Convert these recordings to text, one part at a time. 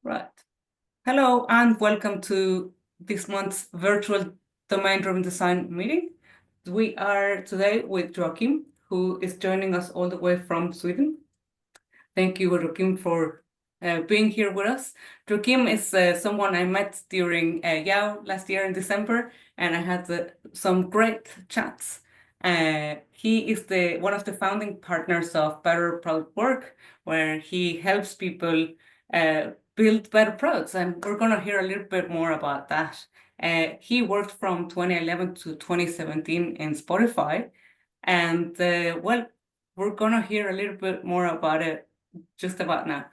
Right. Hello and welcome to this month's virtual domain-driven design meeting. We are today with Joakim, who is joining us all the way from Sweden. Thank you, Joakim, for being here with us. Joakim is someone I met during YAO last year in December, and I had some great chats. He is one of the founding partners of Better Product Work, where he helps people build better products, and we're going to hear a little bit more about that. He worked from 2011 to 2017 in Spotify, and well, we're going to hear a little bit more about it just about now.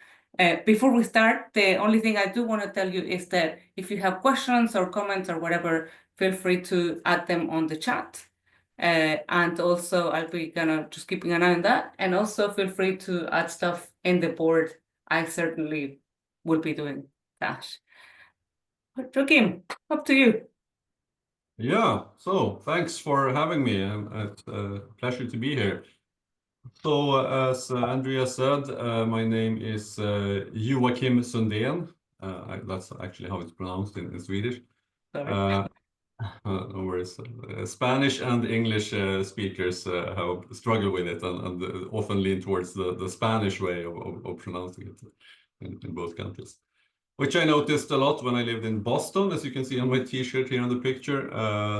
Before we start, the only thing I do want to tell you is that if you have questions or comments or whatever, feel free to add them on the chat. And also I'll be just keeping an eye on that. And also feel free to add stuff in the board. I certainly will be doing that. But Joakim, up to you. Yeah, so thanks for having me. It's a pleasure to be here. So as Andrea said, my name is Joakim Sundén. That's actually how it's pronounced in Swedish. Sorry. No worries. Spanish and English speakers have struggled with it and often lean towards the Spanish way of pronouncing it in both countries, which I noticed a lot when I lived in Boston, as you can see on my t-shirt here in the picture.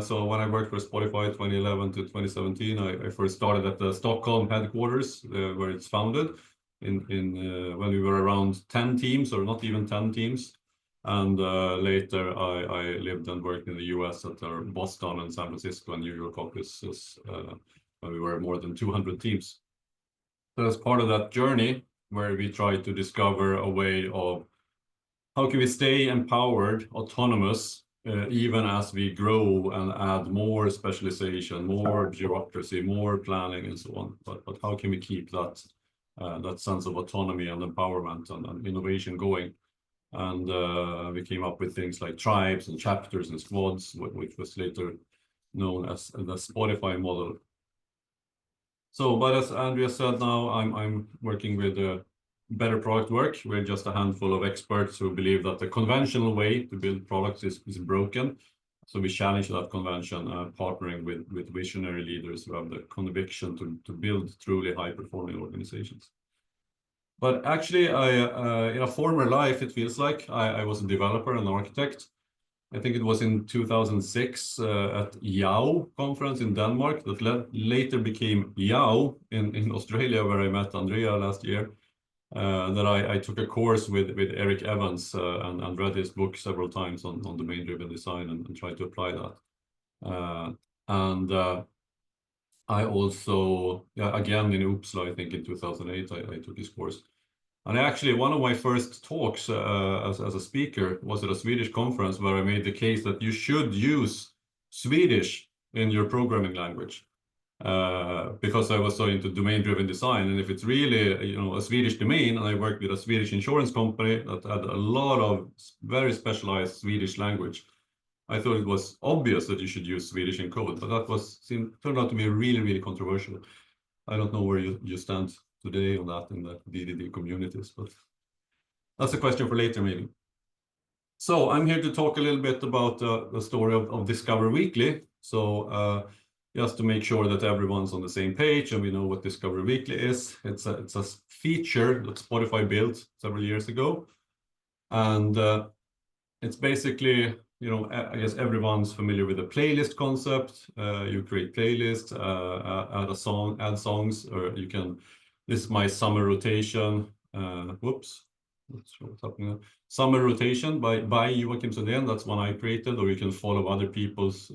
So when I worked for Spotify 2011 to 2017, I first started at the Stockholm headquarters where it's founded when we were around 10 teams or not even 10 teams. And later I lived and worked in the US at our Boston and San Francisco and New York offices when we were more than 200 teams. So as part of that journey where we tried to discover a way of how can we stay empowered, autonomous, even as we grow and add more specialization, more bureaucracy, more planning, and so on. But how can we keep that sense of autonomy and empowerment and innovation going? And we came up with things like tribes and chapters and squads, which was later known as the Spotify model. So, but as Andrea said, now I'm working with Better Product Work. We're just a handful of experts who believe that the conventional way to build products is broken. So we challenge that convention, partnering with visionary leaders who have the conviction to build truly high-performing organizations. But actually, in a former life, it feels like I was a developer and architect. I think it was in 2006 at YAO conference in Denmark that later became YAO in Australia, where I met Andrea last year. That I took a course with Eric Evans and read his book several times on domain-driven design and tried to apply that. I also, again in Uppsala, I think in 2008, I took his course. And actually, one of my first talks as a speaker was at a Swedish conference where I made the case that you should use Swedish in your programming language. Because I was so into domain-driven design, and if it's really a Swedish domain, and I worked with a Swedish insurance company that had a lot of very specialized Swedish language, I thought it was obvious that you should use Swedish in code, but that turned out to be really, really controversial. I don't know where you stand today on that in the DDD communities, but that's a question for later maybe. So I'm here to talk a little bit about the story of Discover Weekly. So just to make sure that everyone's on the same page and we know what Discover Weekly is. It's a feature that Spotify built several years ago. And it's basically, I guess everyone's familiar with the playlist concept. You create playlists, add songs, or this is my summer rotation. What's happening now? Summer rotation by Joakim Sundén. That's one I created, or you can follow other people's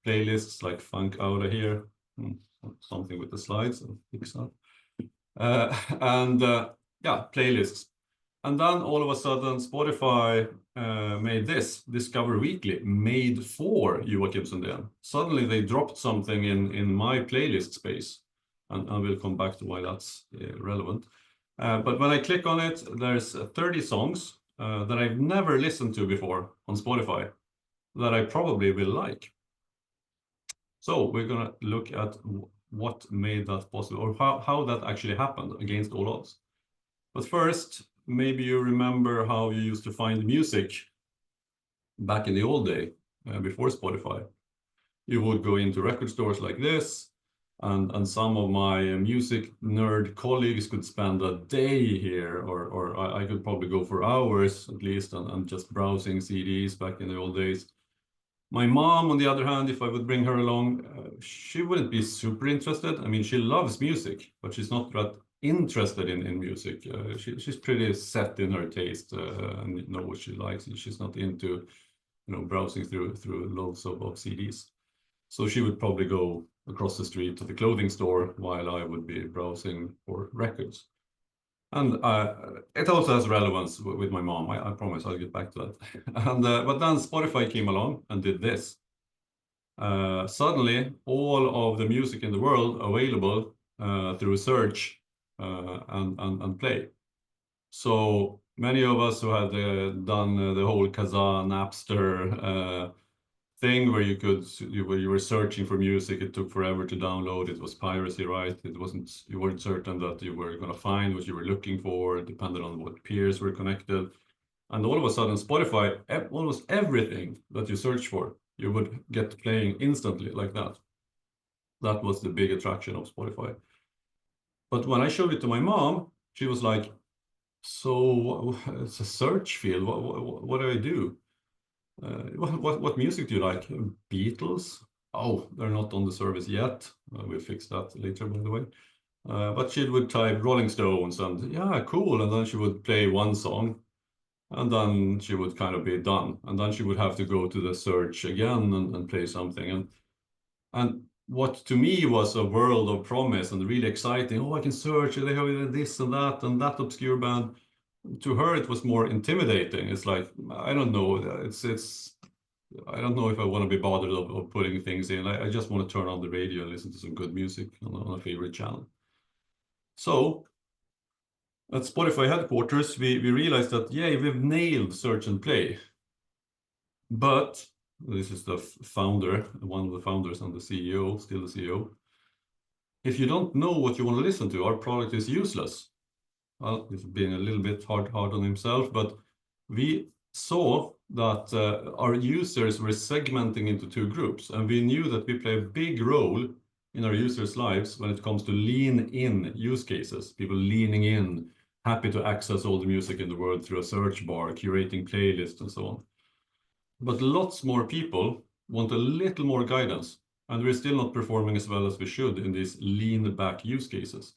playlists like Funk Aura here. Something with the slides. I'll fix that. Yeah, playlists. And then all of a sudden, Spotify made this Discover Weekly, made for Joakim Sundén. Suddenly, they dropped something in my playlist space, and we'll come back to why that's relevant. But when I click on it, there's 30 songs that I've never listened to before on Spotify that I probably will like. So we're going to look at what made that possible, or how that actually happened against all odds. But first, maybe you remember how you used to find music back in the old day, before Spotify. You would go into record stores like this, and some of my music nerd colleagues could spend a day here, or I could probably go for hours at least, and just browsing CDs back in the old days. My mom, on the other hand, if I would bring her along, she wouldn't be super interested. I mean, she loves music, but she's not that interested in music. She's pretty set in her taste, and know what she likes, and she's not into, browsing through loads of CDs. So she would probably go across the street to the clothing store while I would be browsing for records. And it also has relevance with my mom. I promise I'll get back to that. And but then Spotify came along and did this. Suddenly, all of the music in the world available through search and play. So many of us who had done the whole Kazaa, Napster thing where you were searching for music, it took forever to download. It was piracy, right? You weren't certain that you were going to find what you were looking for. It depended on what peers were connected. And all of a sudden, Spotify, almost everything that you search for, you would get playing instantly like that. That was the big attraction of Spotify. But when I showed it to my mom, she was like, so it's a search field. What do I do? What music do you like? Beatles? Oh, they're not on the service yet. We'll fix that later, by the way. But she would type Rolling Stones and yeah, cool. And then she would play one song and then she would kind of be done. And then she would have to go to the search again and play something. And what to me was a world of promise and really exciting. Oh, I can search, they have this and that obscure band. To her, it was more intimidating. It's like, I don't know, I don't know if I want to be bothered of putting things in. I just want to turn on the radio and listen to some good music on a favorite channel. So at Spotify headquarters, we realized that, yeah, we've nailed search and play. But this is the founder, one of the founders and the CEO, still the CEO. If you don't know what you want to listen to, our product is useless. Well, he's being a little bit hard on himself, but we saw that our users were segmenting into two groups, and we knew that we play a big role in our users' lives when it comes to lean-in use cases, people leaning in, happy to access all the music in the world through a search bar, curating playlists, and so on. But lots more people want a little more guidance, and we're still not performing as well as we should in these lean-back use cases.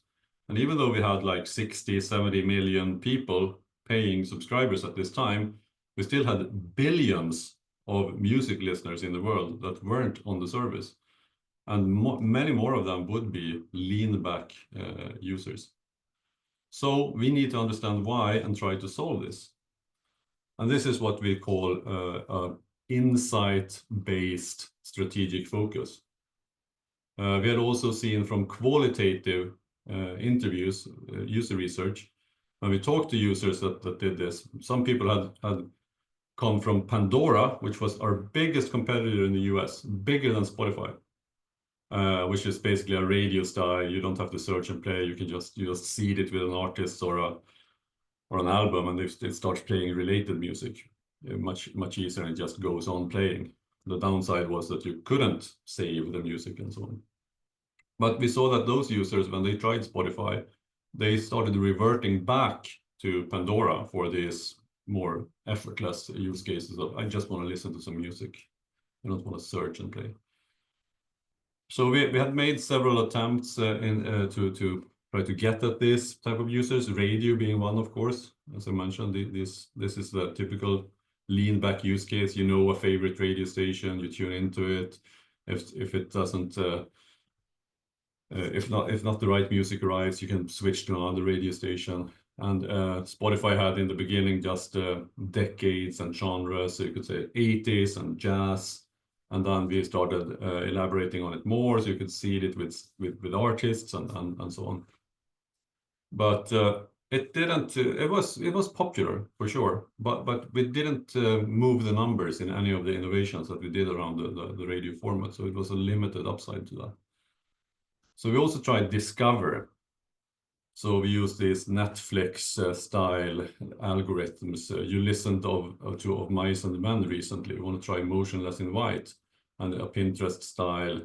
And even though we had like 60, 70 million people paying subscribers at this time, we still had billions of music listeners in the world that weren't on the service. And many more of them would be lean-back users. So we need to understand why and try to solve this. And this is what we call insight-based strategic focus. We had also seen from qualitative interviews, user research, when we talked to users that did this, some people had come from Pandora, which was our biggest competitor in the US, bigger than Spotify, which is basically a radio style. You don't have to search and play. You just seed it with an artist or an album, and it starts playing related music. Much easier, and it just goes on playing. The downside was that you couldn't save the music and so on. But we saw that those users, when they tried Spotify, they started reverting back to Pandora for these more effortless use cases of, I just want to listen to some music. I don't want to search and play. So we had made several attempts to try to get at this type of users, radio being one, of course. As I mentioned, this is the typical lean back use case. You know a favorite radio station, you tune into it. If it doesn't, if not the right music arrives, you can switch to another radio station. And Spotify had in the beginning just decades and genres, so you could say 80s and jazz. And then we started elaborating on it more, so you could see it with artists and so on. But it didn't. It was popular for sure, but we didn't move the numbers in any of the innovations that we did around the radio format. So it was a limited upside to that. So we also tried Discover. So we use these Netflix style algorithms. You listened of Mice and Men recently. You want to try motionless in white, and a Pinterest style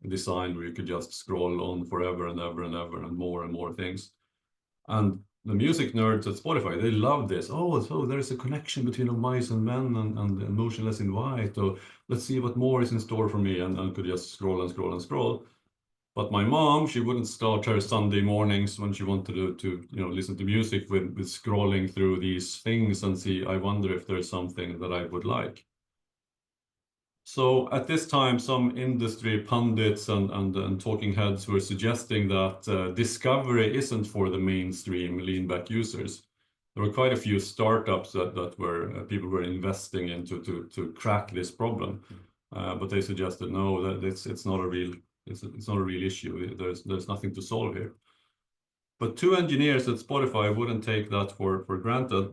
design where you could just scroll on forever and ever and ever and more things. And the music nerds at Spotify, they love this. Oh, so there's a connection between Mice and Men and motionless in white. Or let's see what more is in store for me, and could just scroll and scroll and scroll. But my mom, she wouldn't start her Sunday mornings when she wanted to listen to music with scrolling through these things and see, I wonder if there's something that I would like. So at this time, some industry pundits and talking heads were suggesting that discovery isn't for the mainstream lean back users. There were quite a few startups that were people were investing into to crack this problem, but they suggested no, that it's not a real issue. There's nothing to solve here. But two engineers at Spotify wouldn't take that for granted.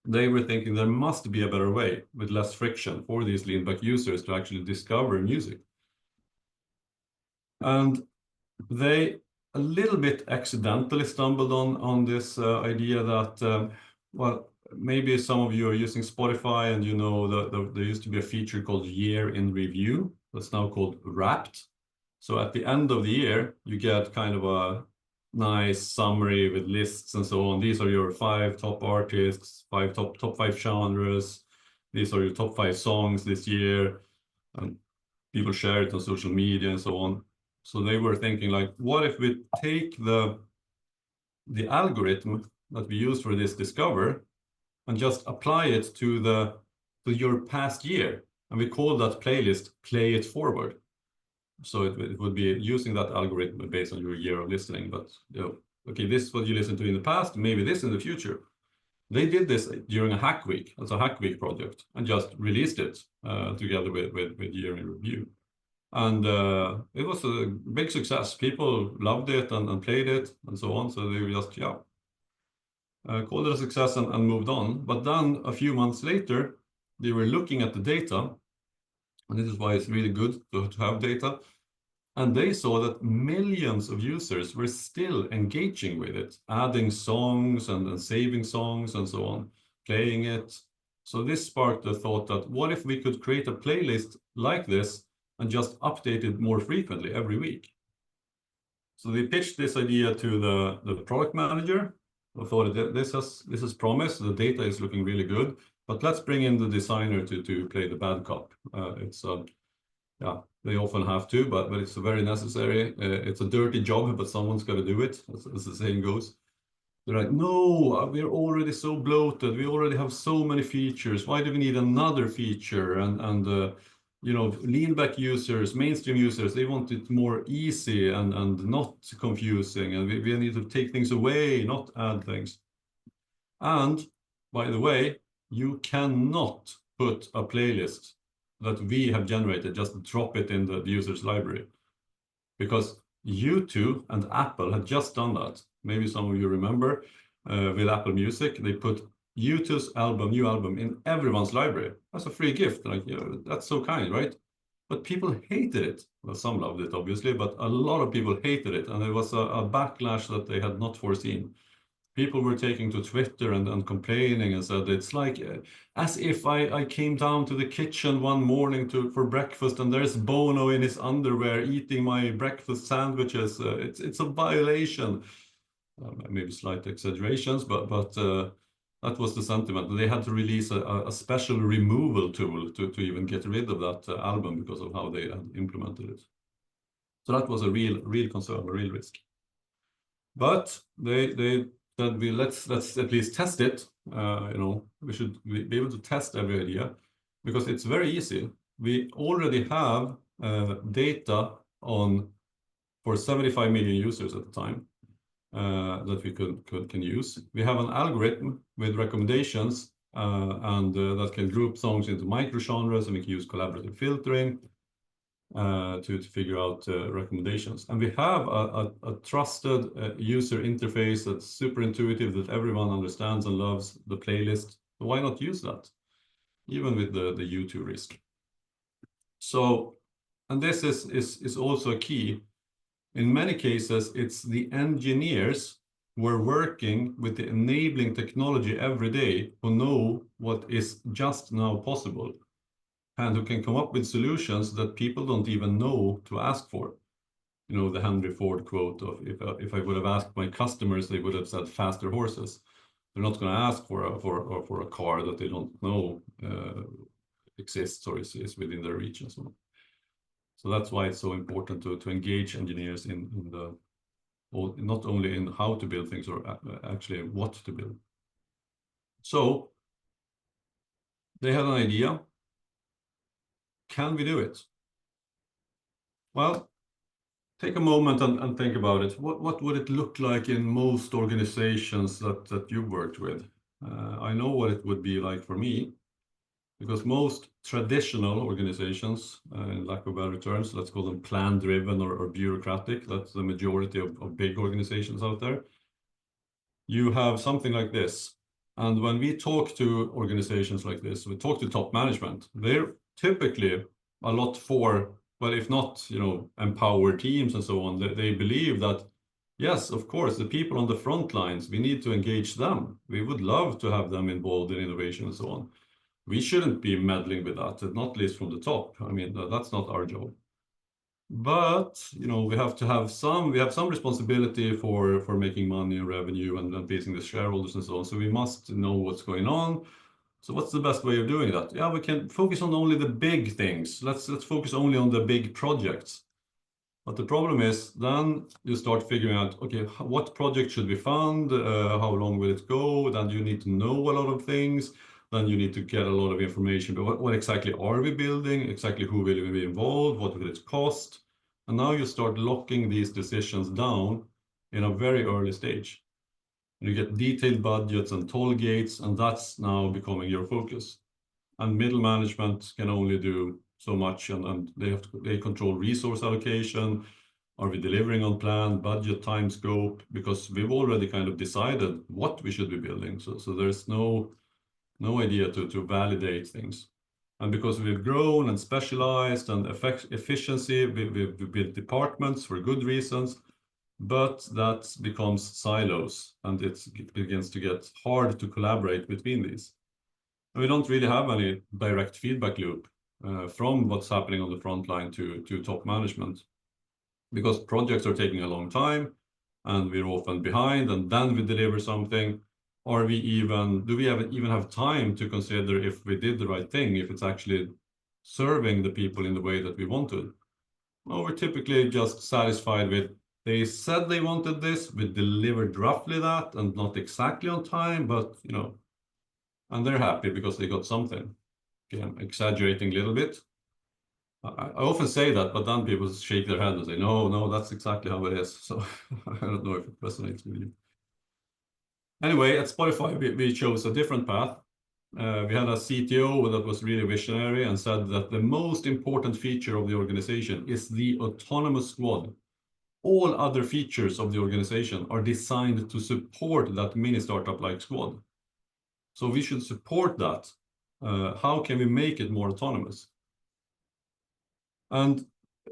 They were thinking there must be a better way with less friction for these lean back users to actually discover music. And they a little bit accidentally stumbled on this idea that, well, maybe some of you are using Spotify and you know that there used to be a feature called Year in Review that's now called Wrapped. So at the end of the year, you get kind of a nice summary with lists and so on. These are your 5 top artists, top 5 genres. These are your top 5 songs this year. And people share it on social media and so on. So they were thinking like, what if we take the algorithm that we use for this discover and just apply it to your past year? And we call that playlist Play It Forward. So it would be using that algorithm based on your year of listening. But okay, this is what you listened to in the past, maybe this in the future. They did this during a hack week, as a hack week project, and just released it together with Year in Review. And it was a big success. People loved it and played it and so on. So they just, called it a success and moved on. But then a few months later, they were looking at the data. And this is why it's really good to have data. And they saw that millions of users were still engaging with it, adding songs and saving songs and so on, playing it. So this sparked the thought that what if we could create a playlist like this and just update it more frequently every week? So they pitched this idea to the product manager. I thought this has promise. The data is looking really good, but let's bring in the designer to play the bad cop. Yeah, they often have to, but it's very necessary. It's a dirty job, but someone's got to do it, as the saying goes. They're like, no, we're already so bloated. We already have so many features. Why do we need another feature? And lean back users, mainstream users, they want it more easy and not confusing. And we need to take things away, not add things. And by the way, you cannot put a playlist that we have generated, just drop it in the user's library. Because U2 and Apple had just done that. Maybe some of you remember with Apple Music, they put U2's new album in everyone's library. That's a free gift. Like, that's so kind, right? But people hated it. Well, some loved it, obviously, but a lot of people hated it. And it was a backlash that they had not foreseen. People were taking to Twitter and complaining and said it's like as if I came down to the kitchen one morning for breakfast and there's Bono in his underwear eating my breakfast sandwiches. It's a violation. Maybe slight exaggerations, but that was the sentiment. They had to release a special removal tool to even get rid of that album because of how they had implemented it. So that was a real concern, a real risk. But they said let's at least test it. We should be able to test every idea because it's very easy. We already have data for 75 million users at the time that we can use. We have an algorithm with recommendations and that can group songs into micro genres, and we can use collaborative filtering to figure out recommendations. And we have a trusted user interface that's super intuitive, that everyone understands and loves, the playlist. So why not use that, even with the U2 risk? So, and this is also a key. In many cases, it's the engineers who are working with the enabling technology every day who know what is just now possible and who can come up with solutions that people don't even know to ask for. You know, the Henry Ford quote of if I would have asked my customers, they would have said faster horses. They're not going to ask for a car that they don't know exists or is within their reach and so on. So that's why it's so important to engage engineers in the, not only in how to build things or actually what to build. So they had an idea. Can we do it? Well, take a moment and think about it. What would it look like in most organizations that you worked with? I know what it would be like for me, because most traditional organizations, in lack of better terms, let's call them plan-driven or bureaucratic, that's the majority of big organizations out there. You have something like this. And when we talk to organizations like this, we talk to top management, they're typically a lot for, well, if not, you know, empower teams and so on, they believe that, yes, of course, the people on the front lines, we need to engage them. We would love to have them involved in innovation and so on. We shouldn't be meddling with that, not least from the top. I mean, that's not our job. But, you know, we have some responsibility for making money and revenue and pleasing the shareholders and so on. So we must know what's going on. So what's the best way of doing that? Yeah, we can focus on only the big things. Let's focus only on the big projects. But the problem is then you start figuring out, okay, what project should we fund? How long will it go? Then you need to know a lot of things. Then you need to get a lot of information. But what exactly are we building? Exactly who will be involved? What will it cost? And now you start locking these decisions down in a very early stage. You get detailed budgets and toll gates, and that's now becoming your focus. And middle management can only do so much, and they control resource allocation. Are we delivering on plan, budget, time, scope? Because we've already kind of decided what we should be building. So there's no idea to validate things. And because we've grown and specialized and efficiency, we've built departments for good reasons, but that becomes silos, and it begins to get hard to collaborate between these. And we don't really have any direct feedback loop from what's happening on the front line to top management, because projects are taking a long time and we're often behind, and then we deliver something. Do we even have time to consider if we did the right thing, if it's actually serving the people in the way that we wanted? Well, we're typically just satisfied with, they said they wanted this, we delivered roughly that, and not exactly on time, but, you know, and they're happy because they got something. Okay, I'm exaggerating a little bit. I often say that, but then people shake their head and say, no, that's exactly how it is. So I don't know if it resonates with you. Anyway, at Spotify, we chose a different path. We had a CTO that was really visionary and said that the most important feature of the organization is the autonomous squad. All other features of the organization are designed to support that mini startup-like squad. So we should support that. How can we make it more autonomous? And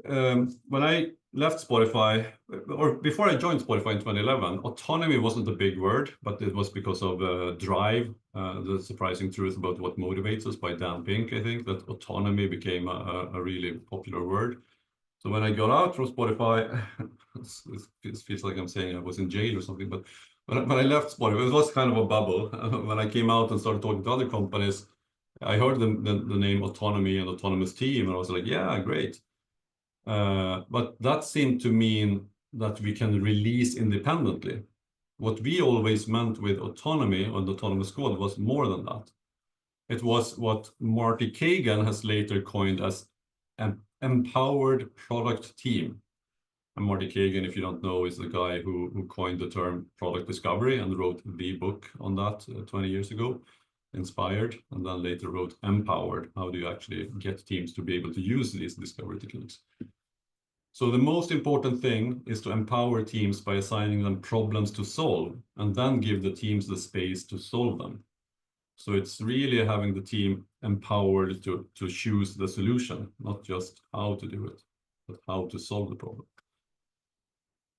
when I left Spotify, or before I joined Spotify in 2011, autonomy wasn't a big word, but it was because of Drive, the surprising truth about what motivates us by Dan Pink, I think, that autonomy became a really popular word. So when I got out from Spotify, it feels like I'm saying I was in jail or something, but when I left Spotify, it was kind of a bubble. When I came out and started talking to other companies, I heard the name autonomy and autonomous team, and I was like, yeah, great. But that seemed to mean that we can release independently. What we always meant with autonomy and autonomous squad was more than that. It was what Marty Kagan has later coined as an empowered product team. And Marty Kagan, if you don't know, is the guy who coined the term product discovery and wrote the book on that 20 years ago, Inspired, and then later wrote Empowered. How do you actually get teams to be able to use these discovery techniques? So the most important thing is to empower teams by assigning them problems to solve, and then give the teams the space to solve them. So it's really having the team empowered to choose the solution, not just how to do it, but how to solve the problem.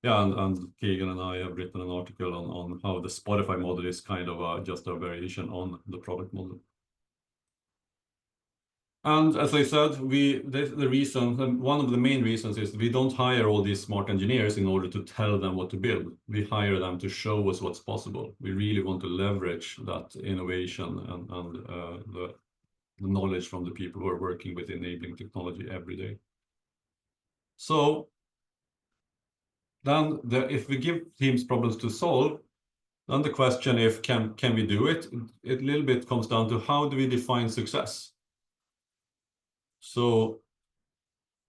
yeah, and Keegan and I have written an article on how the Spotify model is kind of just a variation on the product model. And as I said, the reason, and one of the main reasons is we don't hire all these smart engineers in order to tell them what to build. We hire them to show us what's possible. We really want to leverage that innovation and the knowledge from the people who are working with enabling technology every day. So then if we give teams problems to solve, then the question if can we do it? It a little bit comes down to how do we define success? So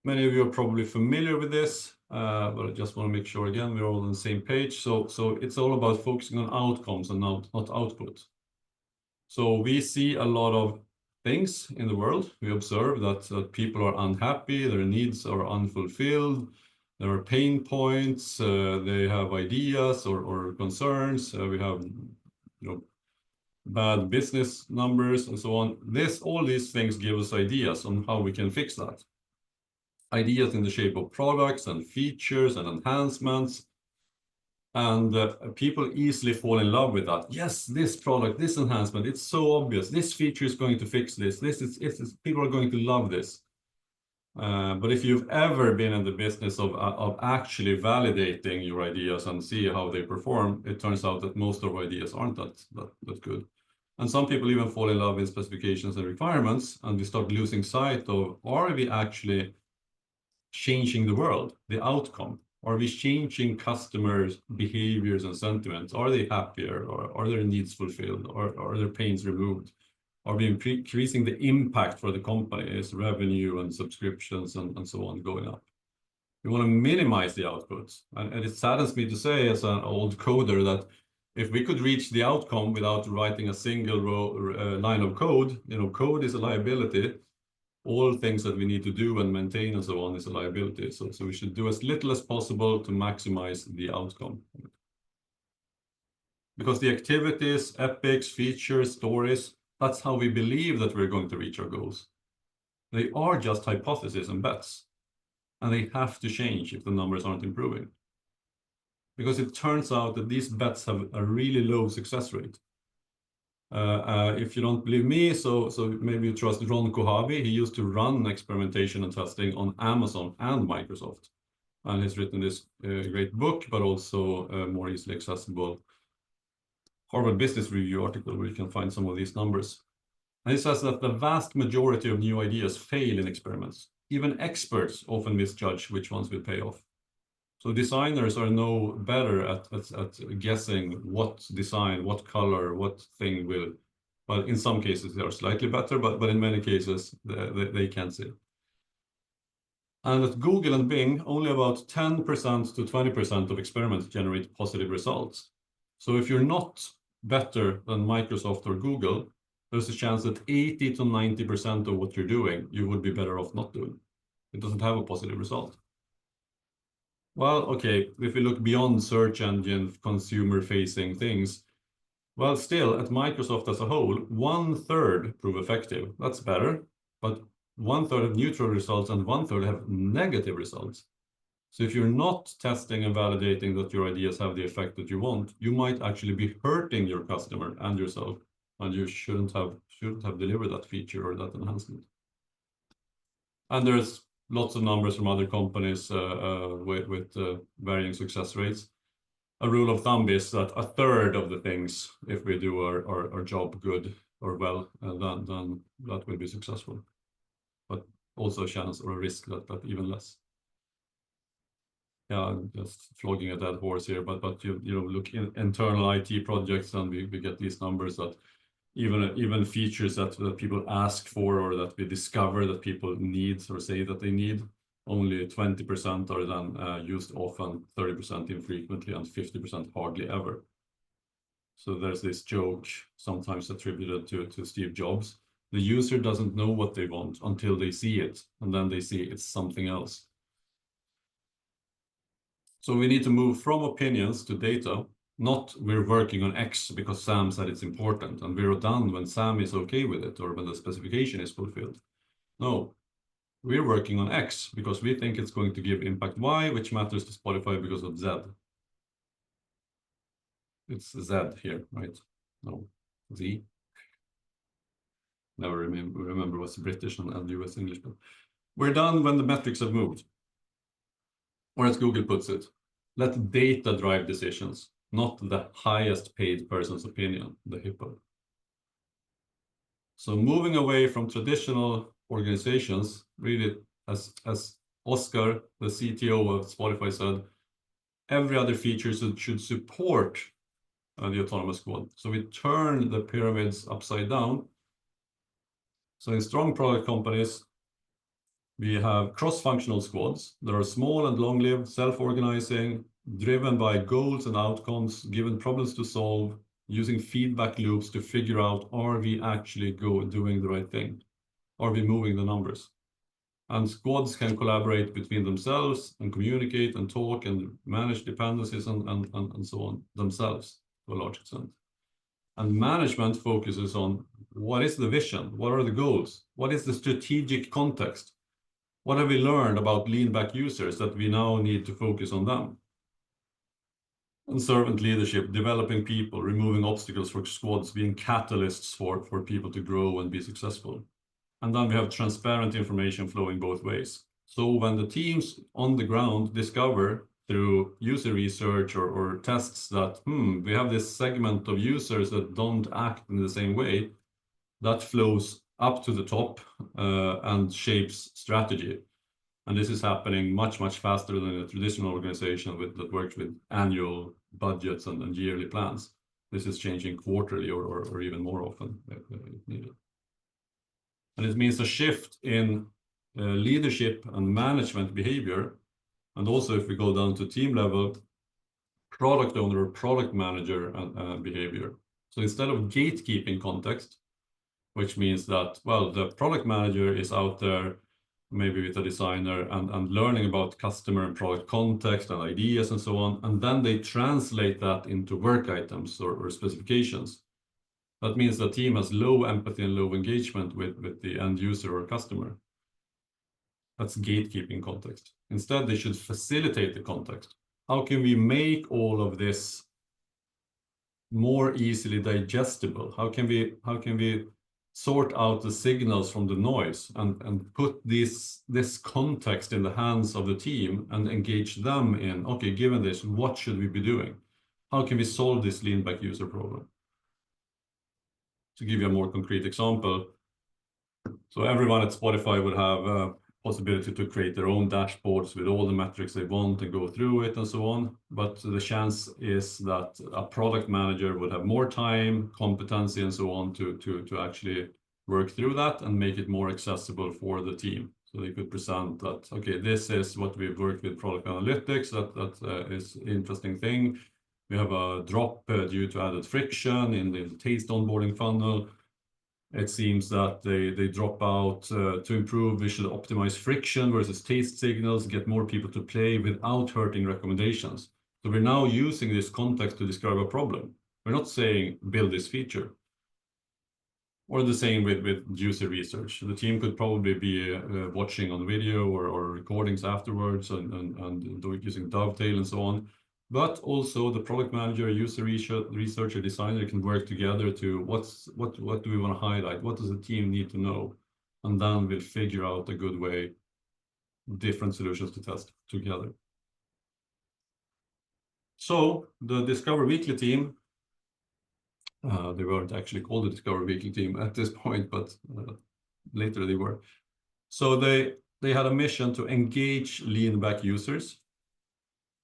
many of you are probably familiar with this, but I just want to make sure again we're all on the same page. So it's all about focusing on outcomes and not output. So we see a lot of things in the world. We observe that people are unhappy, their needs are unfulfilled, there are pain points, they have ideas or concerns. We have, bad business numbers and so on. All these things give us ideas on how we can fix that. Ideas in the shape of products and features and enhancements. And people easily fall in love with that. Yes, this product, this enhancement, it's so obvious. This feature is going to fix this. People are going to love this. But if you've ever been in the business of actually validating your ideas and see how they perform, it turns out that most of our ideas aren't that good. And some people even fall in love with specifications and requirements, and we start losing sight of, are we actually changing the world, the outcome? Are we changing customers' behaviors and sentiments? Are they happier, or are their needs fulfilled, or are their pains removed? Are we increasing the impact for the company? Is revenue and subscriptions and so on going up? We want to minimize the outputs. And it saddens me to say, as an old coder, that if we could reach the outcome without writing a single line of code, code is a liability. All things that we need to do and maintain and so on is a liability. So we should do as little as possible to maximize the outcome. Because the activities, epics, features, stories, that's how we believe that we're going to reach our goals. They are just hypotheses and bets. And they have to change if the numbers aren't improving. Because it turns out that these bets have a really low success rate. If you don't believe me, so maybe you trust Ron Kohavi. He used to run experimentation and testing on Amazon and Microsoft. And he's written this great book, but also more easily accessible Harvard Business Review article where you can find some of these numbers. And he says that the vast majority of new ideas fail in experiments. Even experts often misjudge which ones will pay off. So designers are no better at guessing what design, what color, what thing will. Well, in some cases they are slightly better, but in many cases they can't see. And at Google and Bing, only about 10% to 20% of experiments generate positive results. So if you're not better than Microsoft or Google, there's a chance that 80 to 90% of what you're doing, you would be better off not doing. It doesn't have a positive result. Well, okay, if we look beyond search engine, consumer-facing things, well, still, at Microsoft as a whole, 1/3 prove effective. That's better, but 1/3 have neutral results and 1/3 have negative results. So if you're not testing and validating that your ideas have the effect that you want, you might actually be hurting your customer and yourself, and you shouldn't have delivered that feature or that enhancement. And there's lots of numbers from other companies with varying success rates. A rule of thumb is that 1/3 of the things, if we do our job good or well, then that will be successful. But also a chance or a risk that even less. Yeah, I'm just flogging a dead horse here, but you look in internal IT projects, and we get these numbers that even features that people ask for or that we discover that people need or say that they need, only 20% are then used often, 30% infrequently, and 50% hardly ever. So there's this joke sometimes attributed to Steve Jobs. The user doesn't know what they want until they see it, and then they see it's something else. So we need to move from opinions to data, not we're working on X because Sam said it's important, and we're done when Sam is okay with it or when the specification is fulfilled. No, we're working on X because we think it's going to give impact Y, which matters to Spotify because of Z. It's Z here, right? No, Z. Never remember what's British and US English, but we're done when the metrics have moved. Or as Google puts it, let data drive decisions, not the highest paid person's opinion, the hippo. So moving away from traditional organizations, really, as Oscar, the CTO of Spotify, said, every other feature should support the autonomous squad. So we turn the pyramids upside down. So in strong product companies, we have cross-functional squads that are small and long-lived, self-organizing, driven by goals and outcomes, given problems to solve, using feedback loops to figure out, are we actually doing the right thing? Are we moving the numbers? And squads can collaborate between themselves and communicate and talk and manage dependencies and so on themselves to a large extent. And management focuses on what is the vision? What are the goals? What is the strategic context? What have we learned about lean back users that we now need to focus on them? And servant leadership, developing people, removing obstacles for squads, being catalysts for people to grow and be successful. And then we have transparent information flowing both ways. So when the teams on the ground discover through user research or tests that, we have this segment of users that don't act in the same way, that flows up to the top and shapes strategy. And this is happening much, much faster than a traditional organization that works with annual budgets and yearly plans. This is changing quarterly or even more often if needed. And it means a shift in leadership and management behavior. And also, if we go down to team level, product owner or product manager behavior. So instead of gatekeeping context, which means that, well, the product manager is out there, maybe with a designer and learning about customer and product context and ideas and so on. And then they translate that into work items or specifications. That means the team has low empathy and low engagement with the end user or customer. That's gatekeeping context. Instead, they should facilitate the context. How can we make all of this more easily digestible? How can we sort out the signals from the noise and put this context in the hands of the team and engage them in, okay, given this, what should we be doing? How can we solve this lean back user problem? To give you a more concrete example, so everyone at Spotify would have a possibility to create their own dashboards with all the metrics they want and go through it and so on. But the chance is that a product manager would have more time, competency, and so on to actually work through that and make it more accessible for the team. So they could present that, okay, this is what we've worked with product analytics, that is an interesting thing. We have a drop due to added friction in the taste onboarding funnel. It seems that they drop out to improve. We should optimize friction versus taste signals, get more people to play without hurting recommendations. So we're now using this context to describe a problem. We're not saying build this feature. Or the same with user research. The team could probably be watching on video or recordings afterwards and using Dovetail and so on. But also the product manager, user researcher, designer can work together to what do we want to highlight? What does the team need to know? And then we'll figure out a good way, different solutions to test together. So the Discover Weekly team, they weren't actually called the Discover Weekly team at this point, but later they were. So they had a mission to engage lean back users.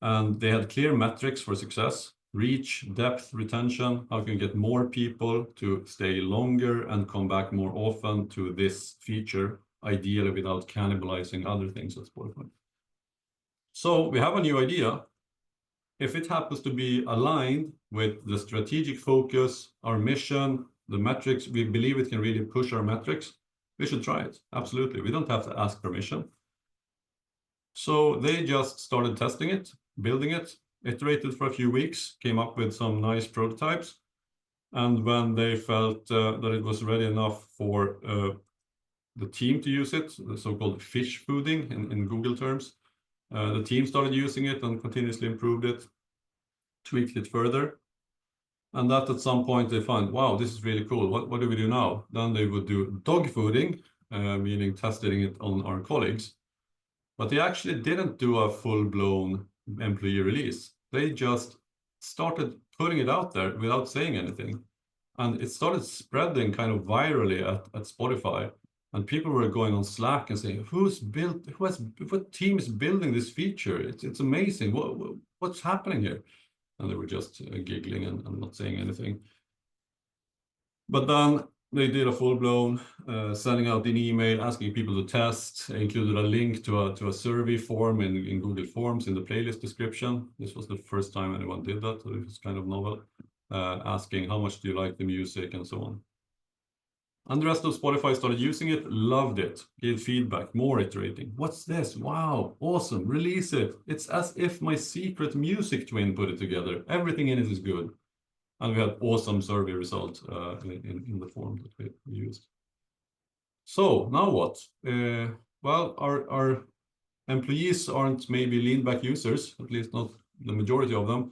And they had clear metrics for success: reach, depth, retention. How can you get more people to stay longer and come back more often to this feature, ideally without cannibalizing other things at Spotify. So we have a new idea. If it happens to be aligned with the strategic focus, our mission, the metrics, we believe it can really push our metrics, we should try it. Absolutely. We don't have to ask permission. So they just started testing it, building it, iterated for a few weeks, came up with some nice prototypes. And when they felt that it was ready enough for the team to use it, the so-called fish fooding in Google terms. The team started using it and continuously improved it, tweaked it further. And that at some point they find, wow, this is really cool. What do we do now? Then they would do dog fooding, meaning testing it on our colleagues. But they actually didn't do a full-blown employee release. They just started putting it out there without saying anything. And it started spreading kind of virally at Spotify. And people were going on Slack and saying, what team is building this feature? It's amazing. What's happening here? And they were just giggling and not saying anything. But then they did a full-blown sending out an email asking people to test, included a link to a survey form in Google Forms in the playlist description. This was the first time anyone did that, so it was kind of novel, asking how much do you like the music and so on. And the rest of Spotify started using it, loved it, gave feedback, more iterating. What's this? Wow, awesome, release it. It's as if my secret music twin put it together. Everything in it is good. And we had awesome survey results in the form that we used. So now what? Well, our employees aren't maybe lean back users, at least not the majority of them.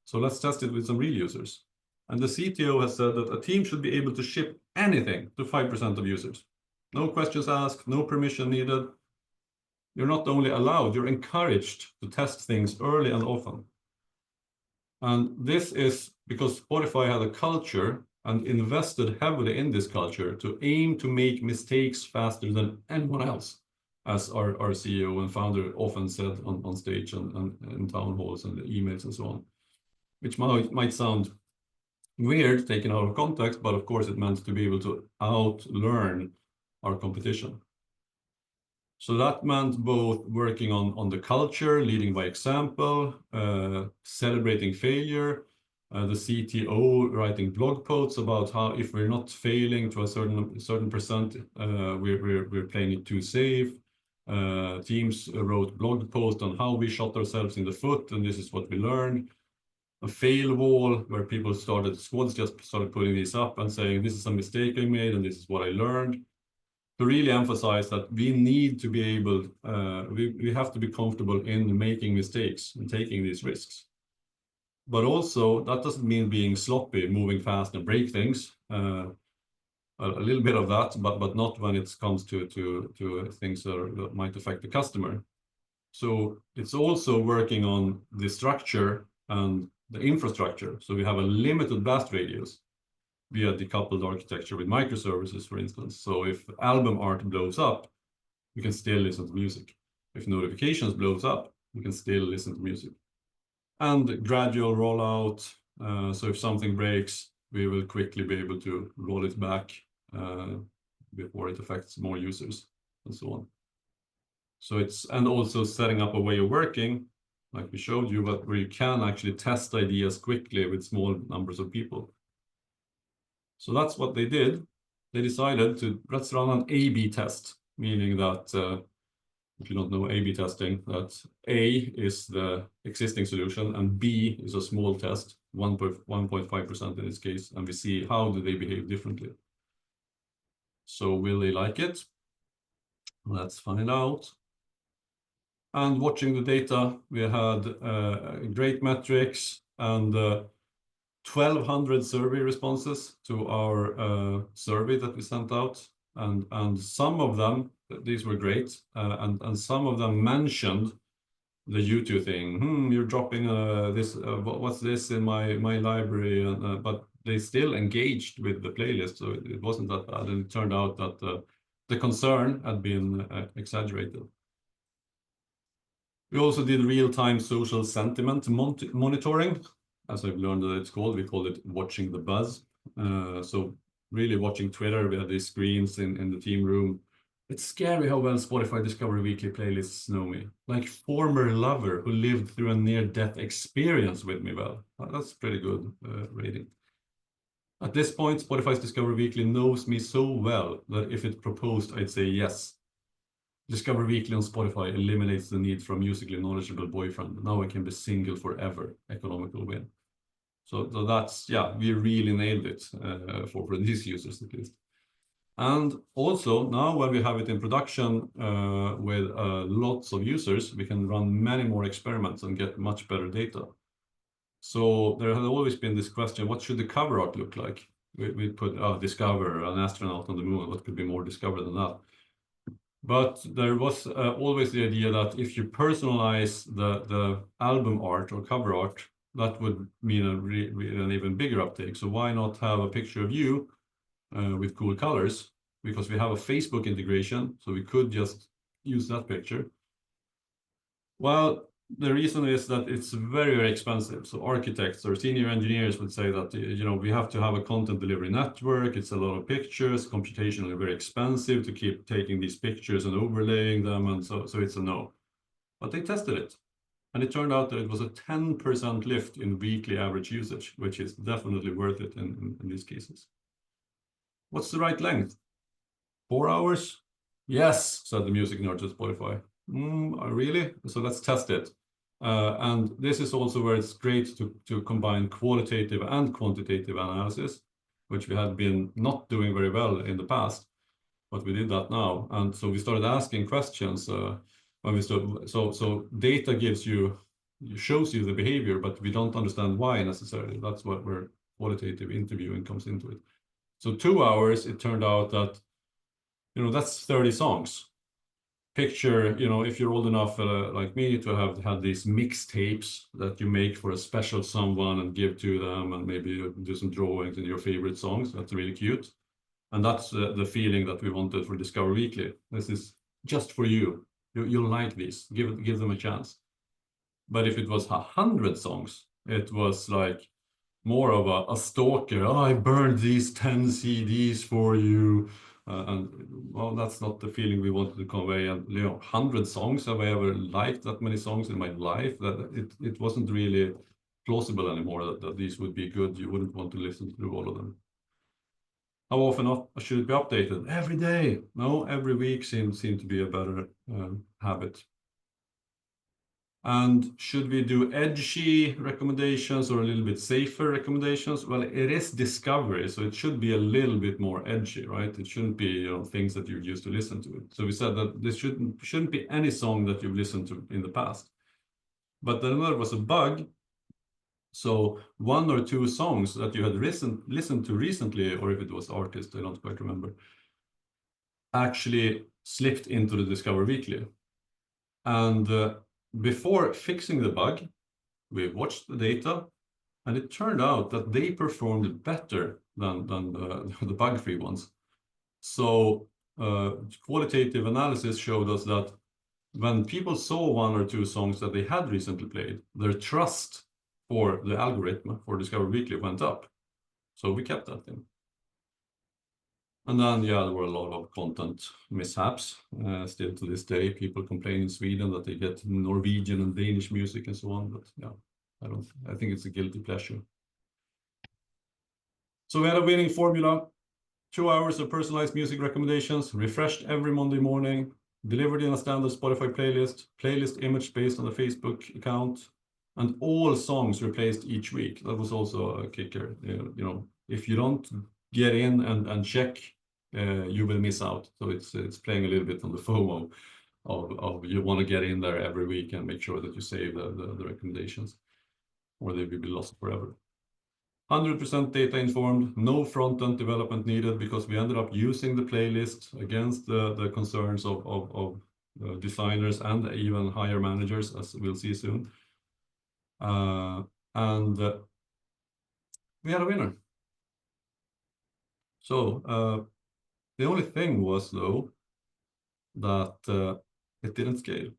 So let's test it with some real users. And the CTO has said that a team should be able to ship anything to 5% of users. No questions asked, no permission needed. You're not only allowed, you're encouraged to test things early and often. And this is because Spotify had a culture and invested heavily in this culture to aim to make mistakes faster than anyone else, as our CEO and founder often said on stage and in town halls and emails and so on, which might sound weird taken out of context, but of course it meant to be able to outlearn our competition. So that meant both working on the culture, leading by example, celebrating failure, the CTO writing blog posts about how if we're not failing to a certain percent, we're playing it too safe. Teams wrote blog posts on how we shot ourselves in the foot, and this is what we learned. A fail wall where squads just started putting these up and saying, this is a mistake I made and this is what I learned. To really emphasize that we need to be able, we have to be comfortable in making mistakes and taking these risks. But also, that doesn't mean being sloppy, moving fast and break things. A little bit of that, but not when it comes to things that might affect the customer. So it's also working on the structure and the infrastructure. So we have a limited blast radius via decoupled architecture with microservices, for instance. So if album art blows up, we can still listen to music. If notifications blows up, we can still listen to music. And gradual rollout. So if something breaks, we will quickly be able to roll it back before it affects more users and so on. So and also setting up a way of working, like we showed you, but where you can actually test ideas quickly with small numbers of people. So that's what they did. They decided let's run an A/B test, meaning that if you don't know A/B testing, that A is the existing solution and B is a small test, 1.5% in this case, and we see how do they behave differently. So will they like it? Let's find out. And watching the data, we had great metrics and 1,200 survey responses to our survey that we sent out. And some of them, these were great, and some of them mentioned the YouTube thing. You're dropping this, what's this in my library? But they still engaged with the playlist, so it wasn't that bad. And it turned out that the concern had been exaggerated. We also did real-time social sentiment monitoring, as I've learned that it's called. We call it watching the buzz. So really watching Twitter, we had these screens in the team room. It's scary how well Spotify Discovery Weekly playlists know me. Like former lover who lived through a near-death experience with me well. That's pretty good rating. At this point, Spotify's Discovery Weekly knows me so well that if it proposed, I'd say yes. Discover Weekly on Spotify eliminates the need for a musically knowledgeable boyfriend. Now I can be single forever. Economical win. So that's, yeah, we really nailed it for these users at least. And also now when we have it in production with lots of users, we can run many more experiments and get much better data. So there has always been this question, what should the cover art look like? We put discover an astronaut on the moon. What could be more discover than that? But there was always the idea that if you personalize the album art or cover art, that would mean an even bigger uptake. So why not have a picture of you with cool colors? Because we have a Facebook integration, so we could just use that picture. Well, the reason is that it's very, very expensive. So architects or senior engineers would say that, we have to have a content delivery network. It's a lot of pictures, computationally very expensive to keep taking these pictures and overlaying them. And so it's a no. But they tested it. And it turned out that it was a 10% lift in weekly average usage, which is definitely worth it in these cases. What's the right length? 4 hours? Yes, said the music nerd to Spotify. Really? So let's test it. And this is also where it's great to combine qualitative and quantitative analysis, which we had been not doing very well in the past, but we did that now. And so we started asking questions when we started. So data shows you the behavior, but we don't understand why necessarily. That's where qualitative interviewing comes into it. So 2 hours, it turned out that that's 30 songs. Picture, if you're old enough like me to have had these mixtapes that you make for a special someone and give to them, and maybe do some drawings in your favorite songs. That's really cute. And that's the feeling that we wanted for Discover Weekly. This is just for you. You'll like these. Give them a chance. But if it was 100 songs, it was like more of a stalker. Oh, I burned these 10 CDs for you. And well, that's not the feeling we wanted to convey. And 100 songs, have I ever liked that many songs in my life? That it wasn't really plausible anymore that these would be good. You wouldn't want to listen through all of them. How often should it be updated? Every day. No, every week seemed to be a better habit. And should we do edgy recommendations or a little bit safer recommendations? Well, it is discovery, so it should be a little bit more edgy, right? It shouldn't be things that you're used to listen to. So we said that this shouldn't be any song that you've listened to in the past. But then there was a bug. So 1 or 2 songs that you had listened to recently, or if it was artist, I don't quite remember, actually slipped into the Discover Weekly. And before fixing the bug, we watched the data, and it turned out that they performed better than the bug-free ones. So qualitative analysis showed us that when people saw 1 or 2 songs that they had recently played, their trust for the algorithm for Discover Weekly went up. So we kept that in. And then, there were a lot of content mishaps. Still to this day, people complain in Sweden that they get Norwegian and Danish music and so on. But yeah, I think it's a guilty pleasure. So we had a winning formula: 2 hours of personalized music recommendations, refreshed every Monday morning, delivered in a standard Spotify playlist image based on the Facebook account, and all songs replaced each week. That was also a kicker. If you don't get in and check, you will miss out. So it's playing a little bit on the FOMO of you want to get in there every week and make sure that you save the recommendations, or they will be lost forever. 100% data informed, no front-end development needed, because we ended up using the playlist against the concerns of designers and even higher managers, as we'll see soon. And we had a winner. So the only thing was, though, that it didn't scale.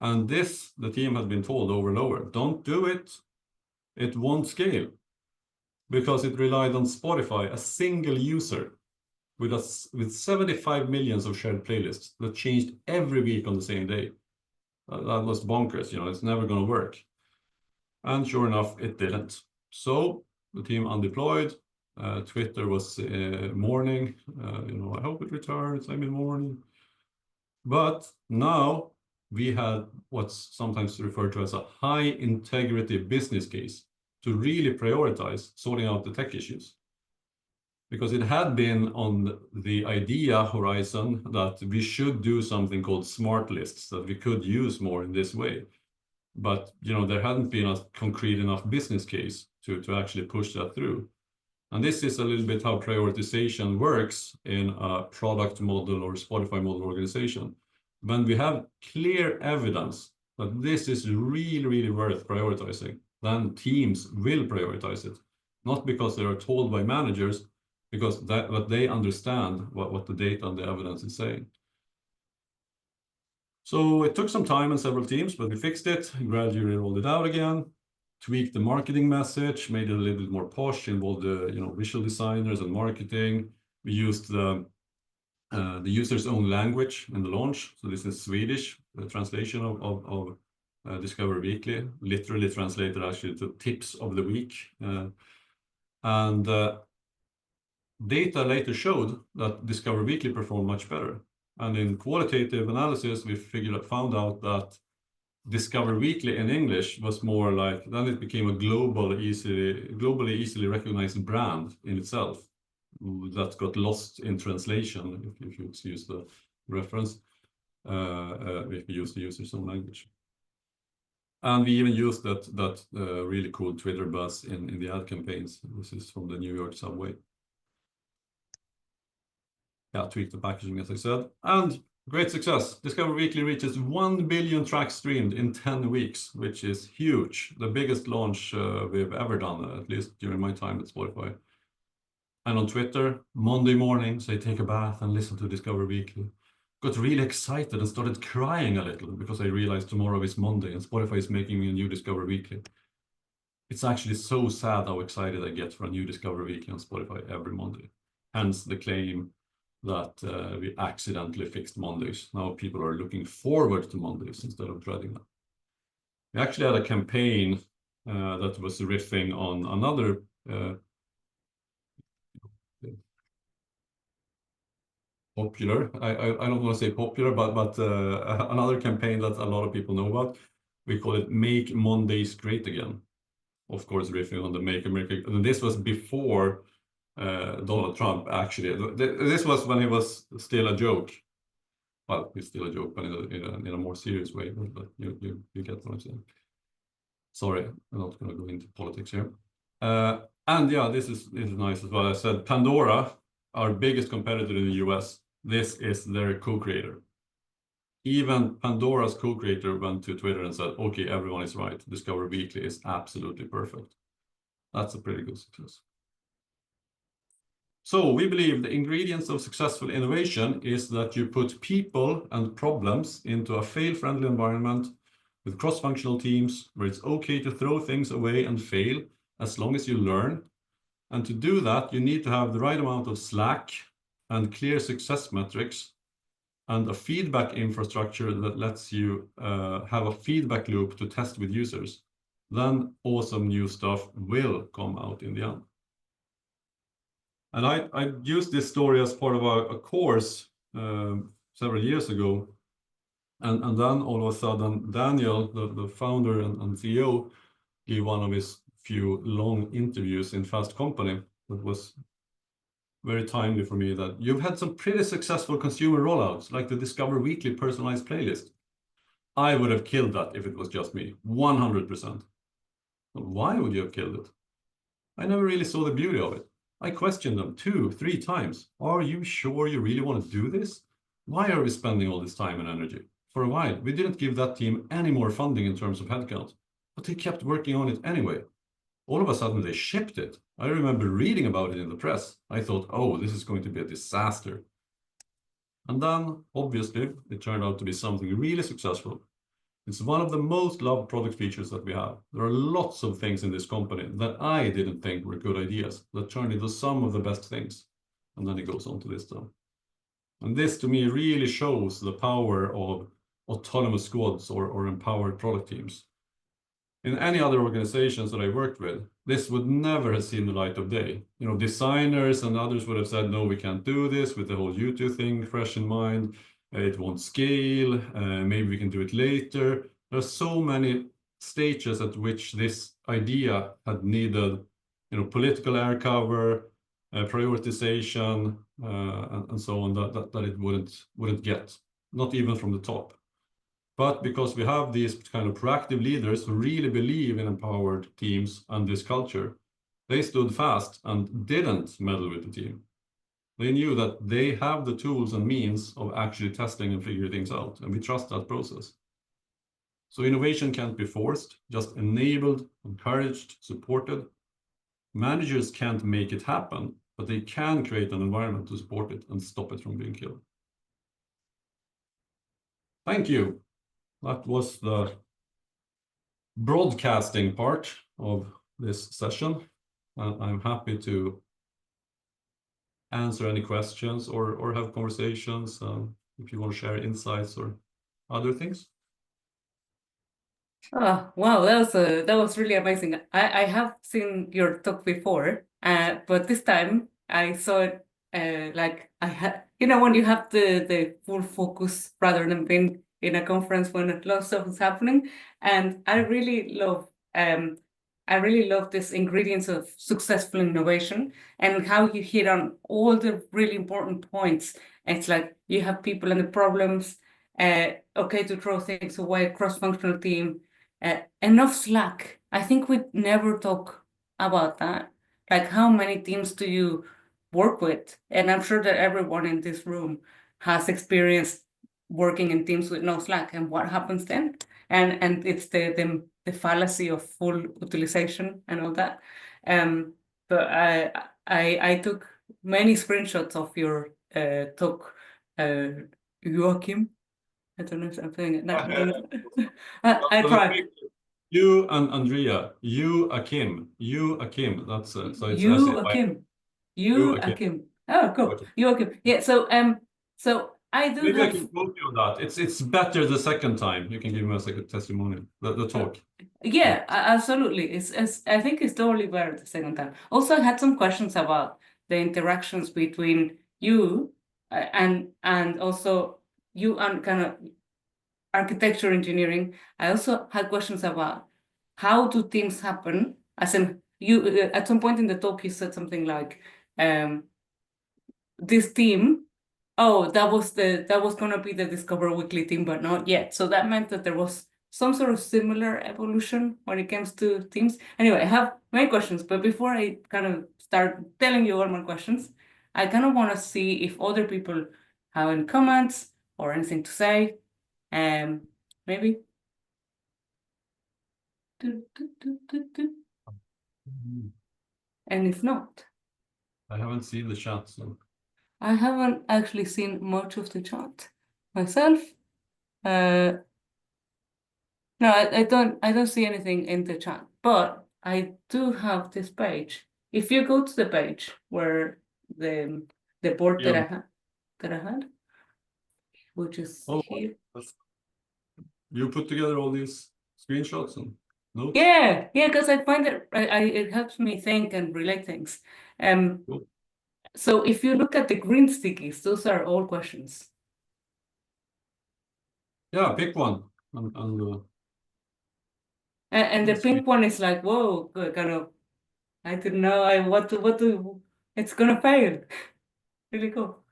And this, the team had been told over and over, don't do it. It won't scale, because it relied on Spotify, a single user with 75 millions of shared playlists that changed every week on the same day. That was bonkers. It's never going to work. And sure enough, it didn't. So the team undeployed. Twitter was mourning. I hope it returns. I'm in mourning. But now we had what's sometimes referred to as a high integrity business case to really prioritize sorting out the tech issues. because it had been on the idea horizon that we should do something called smart lists that we could use more in this way. But there hadn't been a concrete enough business case to actually push that through. And this is a little bit how prioritization works in a product model or Spotify model organization. When we have clear evidence that this is really, really worth prioritizing, then teams will prioritize it. Not because they are told by managers, because that they understand what the data and the evidence is saying. So it took some time and several teams, but we fixed it, gradually rolled it out again, tweaked the marketing message, made it a little bit more posh, involved the visual designers and marketing. We used the user's own language in the launch. So this is Swedish, the translation of Discover Weekly, literally translated actually to tips of the week. And data later showed that Discover Weekly performed much better. And in qualitative analysis, we found out that Discover Weekly in English was more like, then it became a globally easily recognized brand in itself that got lost in translation, if you use the reference, if you use the user's own language. And we even used that really cool Twitter buzz in the ad campaigns. This is from the New York subway. Yeah, tweak the packaging, as I said. And great success. Discover Weekly reaches 1 billion tracks streamed in 10 weeks, which is huge. The biggest launch we've ever done, at least during my time at Spotify. And on Twitter, Monday mornings, I take a bath and listen to Discover Weekly. Got really excited and started crying a little because I realized tomorrow is Monday and Spotify is making me a new Discover Weekly. It's actually so sad how excited I get for a new Discover Weekly on Spotify every Monday. Hence the claim that we accidentally fixed Mondays. Now people are looking forward to Mondays instead of dreading them. We actually had a campaign that was riffing on another popular, I don't want to say popular, but another campaign that a lot of people know about. We call it Make Mondays Great Again. Of course, riffing on the Make America. And this was before Donald Trump, actually. This was when he was still a joke. Well, he's still a joke, but in a more serious way. But you get what I'm saying. Sorry, I'm not going to go into politics here. And yeah, this is nice as well. I said Pandora, our biggest competitor in the US, this is their co-creator. Even Pandora's co-creator went to Twitter and said, okay, everyone is right. Discover Weekly is absolutely perfect. That's a pretty good success. So we believe the ingredients of successful innovation is that you put people and problems into a fail-friendly environment with cross-functional teams where it's okay to throw things away and fail as long as you learn. And to do that, you need to have the right amount of slack and clear success metrics and a feedback infrastructure that lets you have a feedback loop to test with users. Then awesome new stuff will come out in the end. And I used this story as part of a course several years ago. And then all of a sudden, Daniel, the founder and CEO, gave one of his few long interviews in Fast Company that was very timely for me, that you've had some pretty successful consumer rollouts, like the Discover Weekly personalized playlist. I would have killed that if it was just me, 100%. But why would you have killed it? I never really saw the beauty of it. I questioned them 2-3 times. Are you sure you really want to do this? Why are we spending all this time and energy? For a while, we didn't give that team any more funding in terms of headcount, but they kept working on it anyway. All of a sudden, they shipped it. I remember reading about it in the press. I thought, oh, this is going to be a disaster. And then, obviously, it turned out to be something really successful. It's one of the most loved product features that we have. There are lots of things in this company that I didn't think were good ideas that turned into some of the best things. And then it goes on to this though. And this to me really shows the power of autonomous squads or empowered product teams. In any other organizations that I worked with, this would never have seen the light of day. Designers and others would have said, no, we can't do this with the whole YouTube thing fresh in mind. It won't scale. Maybe we can do it later. There are so many stages at which this idea had needed, political air cover, prioritization, and so on that it wouldn't get, not even from the top. But because we have these kind of proactive leaders who really believe in empowered teams and this culture, they stood fast and didn't meddle with the team. They knew that they have the tools and means of actually testing and figuring things out, and we trust that process. So innovation can't be forced, just enabled, encouraged, supported. Managers can't make it happen, but they can create an environment to support it and stop it from being killed. Thank you. That was the broadcasting part of this session. I'm happy to answer any questions or have conversations if you want to share insights or other things. Oh, wow, that was really amazing. I have seen your talk before, but this time I saw it like I had, when you have the full focus rather than being in a conference when a lot of stuff is happening. And I really love this ingredients of successful innovation and how you hit on all the really important points. It's like you have people and the problems, okay to throw things away, cross-functional team. Enough slack. I think we never talk about that. Like, how many teams do you work with? And I'm sure that everyone in this room has experienced working in teams with no slack. And what happens then? And it's the fallacy of full utilization and all that. But I took many screenshots of your talk, Joakim. I don't know if I'm saying it. I tried. You and Andrea, Joakim. That's so it's Joakim. Joakim. Oh, cool. Okay. Joakim. Yeah. So I do Maybe I have. can quote you on that. It's better the second time. You can give me a second testimonial. The talk. Yeah, absolutely. It's I think it's totally better the second time. Also, I had some questions about the interactions between you and also you and kind of architecture engineering. I also had questions about how do teams happen. As in, you at some point in the talk, you said something like, "This team, oh, that was gonna be the Discover Weekly team, but not yet." So that meant that there was some sort of similar evolution when it comes to teams. Anyway, I have many questions, but before I kind of start telling you all my questions, I kind of want to see if other people have any comments or anything to say. Maybe. And if not, I haven't seen the chat, so I haven't actually seen much of the chat myself. No, I don't see anything in the chat, but I do have this page. If you go to the page where the board yeah. that I had, which is Oh, here. you put together all these screenshots and notes? Yeah, because I find that it helps me think and relate things. Cool. So if you look at the green stickies, those are all questions. Yeah, pick one. And the pink one is like, whoa, kind of, I didn't know what to, it's gonna fail. Really cool.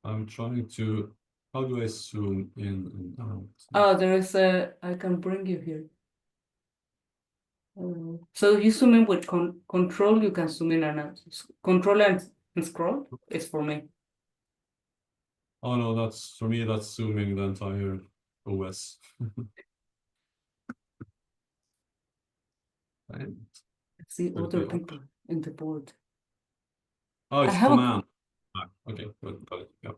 I'm trying to, how do I zoom in and out? Oh, there is I can bring you here. So you zoom in with control, you can zoom in and out. Control and scroll is for me. Oh no, that's for me, that's zooming the entire OS. Right. I see Will it other be on? people in the board. Oh, I it's have command. Okay, good, got it. Yeah.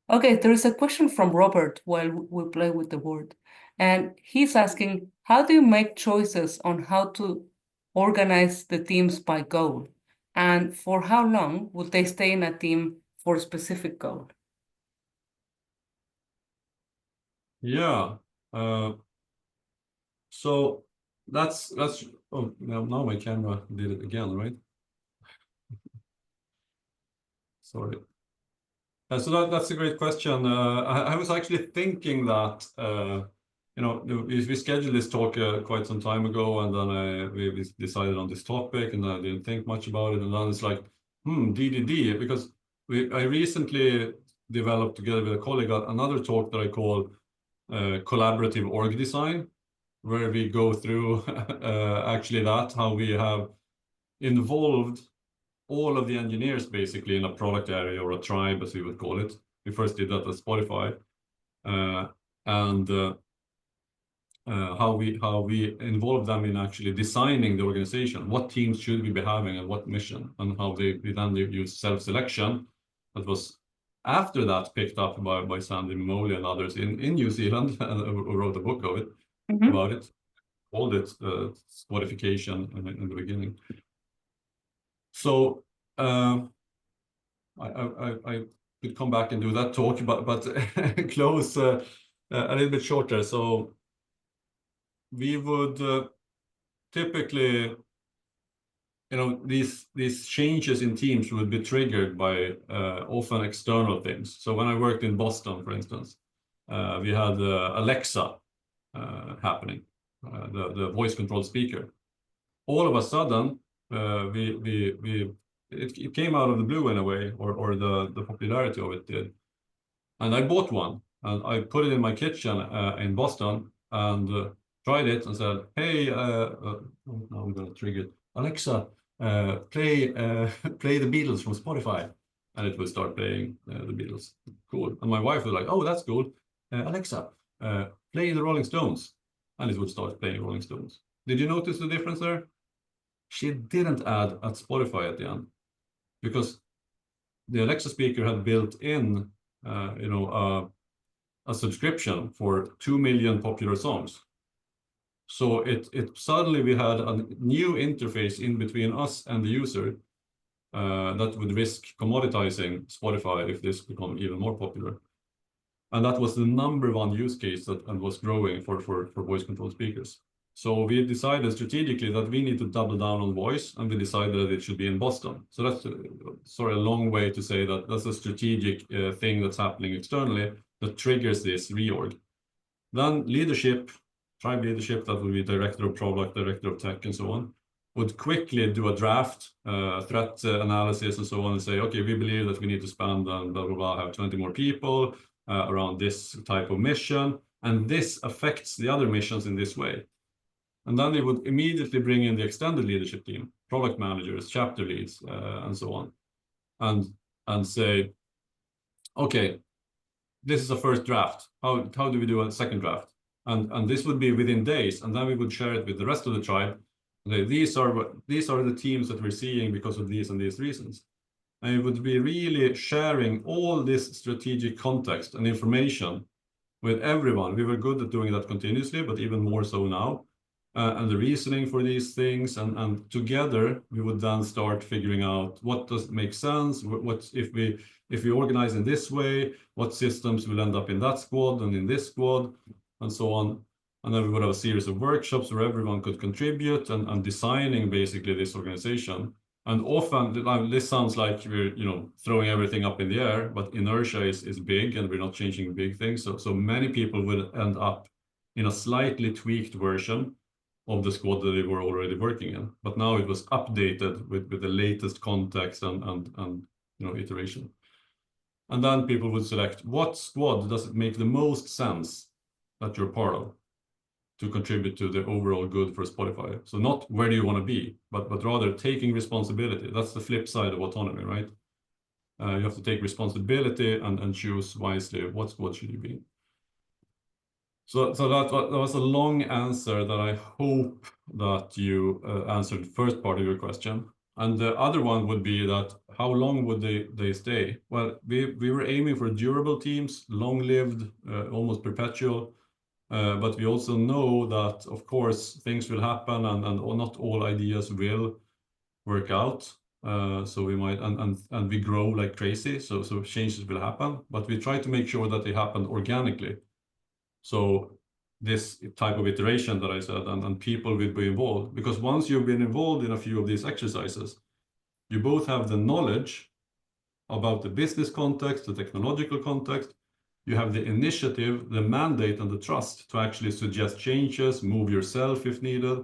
Okay, there is a question from Robert while we play with the board. And he's asking, how do you make choices on how to organize the teams by goal? And for how long would they stay in a team for a specific goal? Yeah. So that's oh now my camera did it again, right? Sorry. So that's a great question. I was actually thinking that we scheduled this talk quite some time ago, and then we decided on this topic, and I didn't think much about it, and then it's like, DDD, because I recently developed together with a colleague another talk that I call collaborative org design, where we go through actually how we have involved all of the engineers basically in a product area or a tribe, as we would call it. We first did that at Spotify, and how we involve them in actually designing the organization. What teams should we be having and what mission, and how we then use self-selection. That was after that picked up by Sandy Momoli and others in New Zealand, who wrote a book of it about it, called it Spotification in the beginning. So I could come back and do that talk, but close a little bit shorter. So we would typically, these changes in teams would be triggered by often external things. So when I worked in Boston, for instance, we had Alexa happening, the voice controlled speaker. All of a sudden, it came out of the blue in a way, or the popularity of it did. And I bought one, and I put it in my kitchen in Boston, and tried it and said, hey, now I'm going to trigger it. Alexa, play the Beatles from Spotify. And it would start playing the Beatles. Cool. And my wife was like, oh, that's cool. Alexa, play the Rolling Stones. And it would start playing Rolling Stones. Did you notice the difference there? She didn't add at Spotify at the end, because the Alexa speaker had built in, a subscription for 2 million popular songs. So it suddenly we had a new interface in between us and the user that would risk commoditizing Spotify if this become even more popular. And that was the #1 use case and was growing for voice controlled speakers. So we decided strategically that we need to double down on voice, and we decided that it should be in Boston. So that's a long way to say that that's a strategic thing that's happening externally that triggers this reorg. Then leadership, tribe leadership, that would be director of product, director of tech, and so on, would quickly do a draft, threat analysis, and so on, and say, okay, we believe that we need to spend and blah, blah, blah, have 20 more people around this type of mission, and this affects the other missions in this way. And then they would immediately bring in the extended leadership team, product managers, chapter leads, and so on, and say, okay, this is a first draft. How do we do a second draft? And this would be within days, and then we would share it with the rest of the tribe. Okay, these are the teams that we're seeing because of these and these reasons. And it would be really sharing all this strategic context and information with everyone. We were good at doing that continuously, but even more so now. And the reasoning for these things, and together we would then start figuring out what does make sense, what if we organize in this way, what systems will end up in that squad and in this squad, and so on. And then we would have a series of workshops where everyone could contribute and designing basically this organization. And often this sounds like we're throwing everything up in the air, but inertia is big, and we're not changing big things. So many people will end up in a slightly tweaked version of the squad that they were already working in, but now it was updated with the latest context and iteration. And then people would select what squad does it make the most sense that you're part of to contribute to the overall good for Spotify. So not where do you want to be, but rather taking responsibility. That's the flip side of autonomy, right? You have to take responsibility and choose wisely what squad should you be. So that was a long answer that I hope that you answered the first part of your question. And the other one would be that how long would they stay? Well, we were aiming for durable teams, long-lived, almost perpetual. But we also know that, of course, things will happen, and not all ideas will work out. So we might, and we grow like crazy, so changes will happen. But we try to make sure that they happen organically. So this type of iteration that I said, and people will be involved, because once you've been involved in a few of these exercises, you both have the knowledge about the business context, the technological context, you have the initiative, the mandate, and the trust to actually suggest changes, move yourself if needed.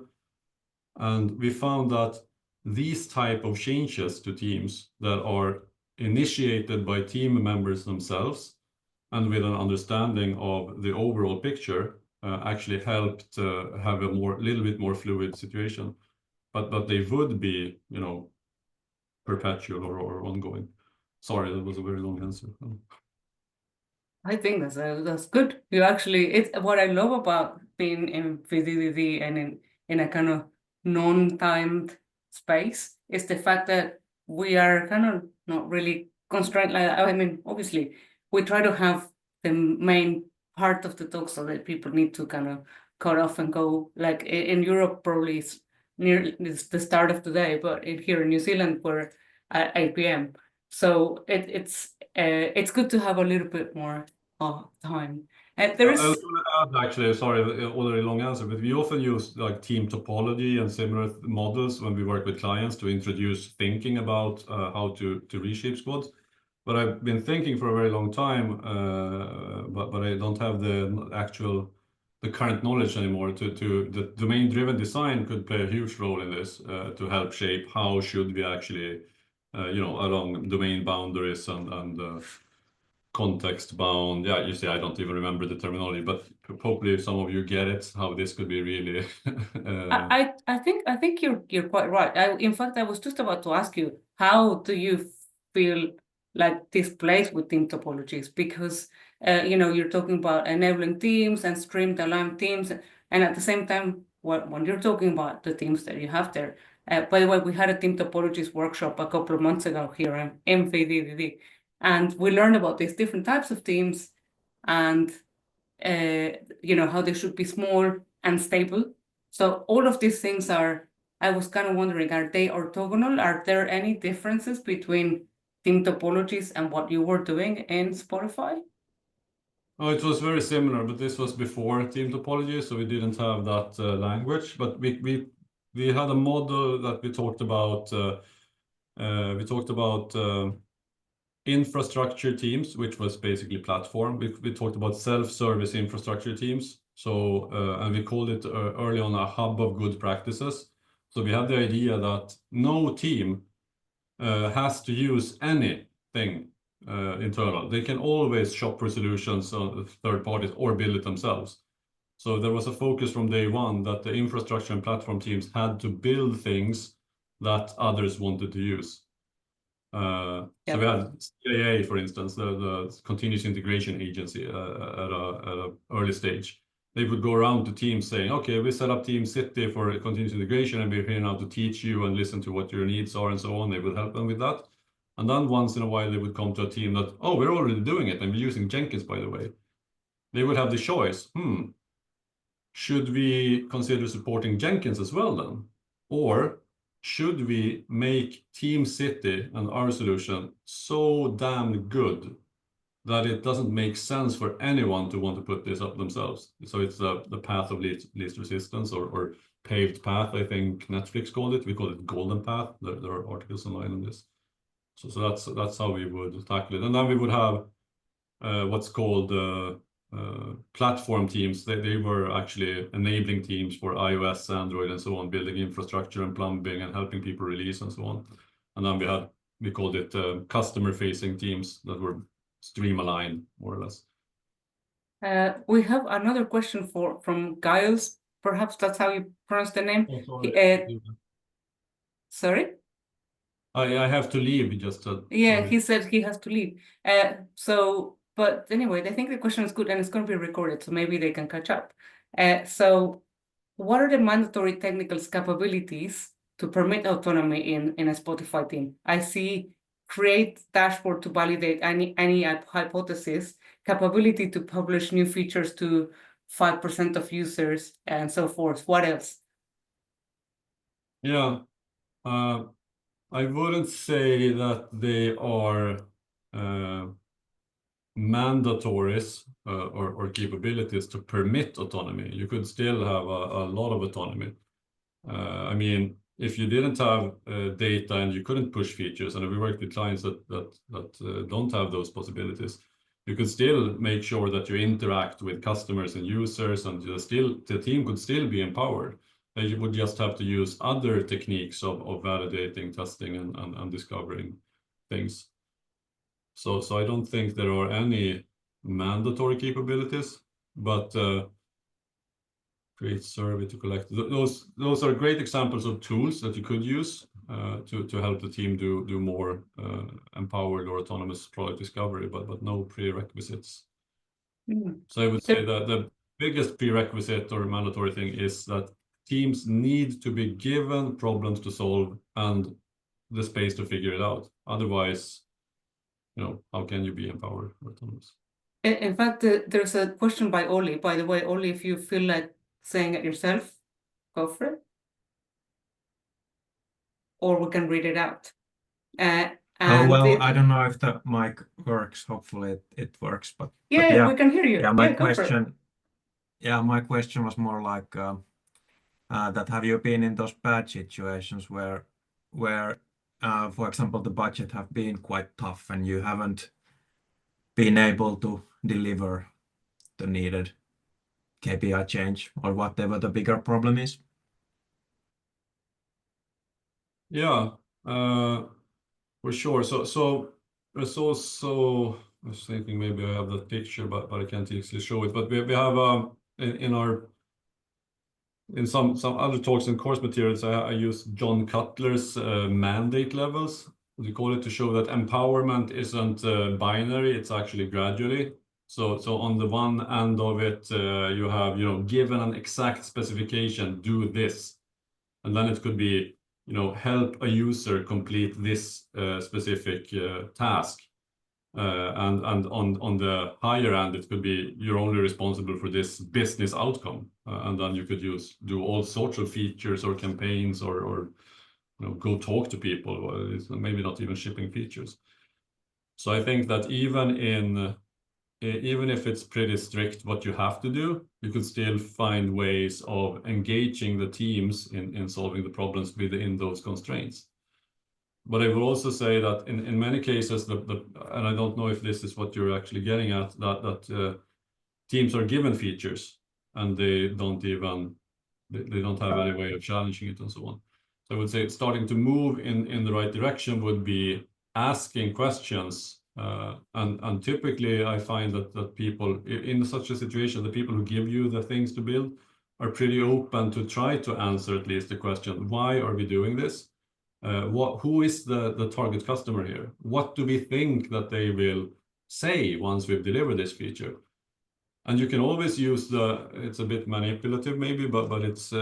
And we found that these type of changes to teams that are initiated by team members themselves and with an understanding of the overall picture actually helped have a little bit more fluid situation. But they would be, perpetual or ongoing. Sorry, that was a very long answer. I think that's good. You actually, it's what I love about being in VDDD and in a kind of non-timed space is the fact that we are kind of not really constrained like that. I mean, obviously, we try to have the main part of the talk so that people need to kind of cut off and go. Like in Europe, probably it's the start of the day, but here in New Zealand, we're at 8 p.m. So it's good to have a little bit more time. There I was is going to add, actually, sorry, already long answer, but we often use like team topology and similar models when we work with clients to introduce thinking about how to reshape squads. But I've been thinking for a very long time, but I don't have the current knowledge anymore. The domain-driven design could play a huge role in this to help shape how should we actually, along domain boundaries and context bound. Yeah, you see, I don't even remember the terminology, but hopefully some of you get it, how this could be really. I think you're quite right. In fact, I was just about to ask you, how do you feel like this plays with team topologies? Because you're talking about enabling teams and streamed aligned teams, and at the same time, when you're talking about the teams that you have there. By the way, we had a team topologies workshop a couple of months ago here in MVDDD, and we learned about these different types of teams and how they should be small and stable. So all of these things I was kind of wondering, are they orthogonal? Are there any differences between team topologies and what you were doing in Spotify? Oh, it was very similar, but this was before team topology, so we didn't have that language. But we had a model that we talked about. We talked about infrastructure teams, which was basically platform. We talked about self-service infrastructure teams. So and we called it early on a hub of good practices. So we had the idea that no team has to use anything internal. They can always shop for solutions on third parties or build it themselves. So there was a focus from day one that the infrastructure and platform teams had to build things that others wanted to use. So we had CAA, for instance, the Continuous Integration Agency at a early stage. They would go around to teams saying, okay, we set up Team City for continuous integration, and we're here now to teach you and listen to what your needs are and so on. They would help them with that. And then once in a while, they would come to a team that, oh, we're already doing it, and we're using Jenkins, by the way. They would have the choice, should we consider supporting Jenkins as well then? Or should we make Team City and our solution so damn good that it doesn't make sense for anyone to want to put this up themselves? So it's the path of least resistance or paved path, I think Netflix called it. We call it golden path. There are articles online on this. So that's how we would tackle it. And then we would have what's called platform teams. They were actually enabling teams for iOS, Android, and so on, building infrastructure and plumbing and helping people release and so on. And then we called it customer-facing teams that were stream-aligned, more or less. We have another question from Giles. Perhaps that's how you pronounce the name. Oh, sorry. Sorry? I have to leave, just to... Yeah, Sorry. he said he has to leave. But anyway, I think the question is good and it's going to be recorded, so maybe they can catch up. So what are the mandatory technical capabilities to permit autonomy in a Spotify team? I see create dashboard to validate any hypothesis, capability to publish new features to 5% of users, and so forth. What else? Yeah. I wouldn't say that they are mandatories or capabilities to permit autonomy. You could still have a lot of autonomy. I mean, if you didn't have data and you couldn't push features, and we work with clients that don't have those possibilities, You could still make sure that you interact with customers and users, and the team could still be empowered. You would just have to use other techniques of validating, testing, and discovering things. So I don't think there are any mandatory capabilities, but create survey to collect. Those are great examples of tools that you could use to help the team do more empowered or autonomous product discovery, but no prerequisites. So I would say that the biggest prerequisite or mandatory thing is that teams need to be given problems to solve and the space to figure it out. Otherwise, how can you be empowered or autonomous? In fact, there's a question by Oli. By the way, Oli, if you feel like saying it yourself, go for it. Or we can read it out. Well, I don't know if the mic works. Hopefully it works, but yeah, we can hear you. Yeah, my question was more like that have you been in those bad situations where for example, the budget have been quite tough and you haven't been able to deliver the needed KPI change or whatever the bigger problem is? Yeah, for sure. So there's also, I was thinking maybe I have that picture, but I can't actually show it. But we have in some other talks and course materials, I use John Cutler's mandate levels. We call it to show that empowerment isn't binary; it's actually gradually. So on the one end of it, you have given an exact specification, do this, and then it could be help a user complete this specific task. And on the higher end, it could be you're only responsible for this business outcome. And then you could do all sorts of features or campaigns or go talk to people, or maybe not even shipping features. So I think that even if it's pretty strict what you have to do, you could still find ways of engaging the teams in solving the problems within those constraints. But I will also say that in many cases, and I don't know if this is what you're actually getting at, that teams are given features and they don't have any way of challenging it and so on. So I would say starting to move in the right direction would be asking questions. And typically I find that people in such a situation, the people who give you the things to build are pretty open to try to answer at least the question, why are we doing this? Who is the target customer here? What do we think that they will say once we've delivered this feature? And you can always use it's a bit manipulative maybe, but it's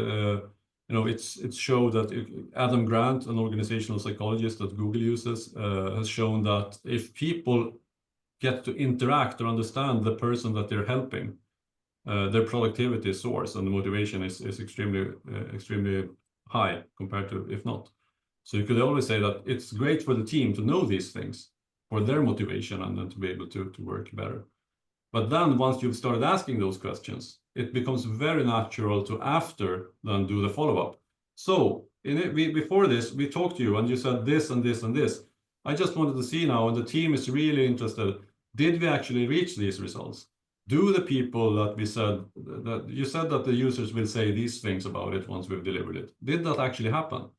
it's shown that Adam Grant, an organizational psychologist that Google uses, has shown that if people get to interact or understand the person that they're helping, their productivity soars and the motivation is extremely high compared to if not. So you could always say that it's great for the team to know these things for their motivation and then to be able to work better. But then once you've started asking those questions, it becomes very natural to after then do the follow-up. So before this, we talked to you and you said this and this and this. I just wanted to see now, and the team is really interested, did we actually reach these results? Do the people that we said, that you said that the users will say these things about it once we've delivered it, did that actually happen?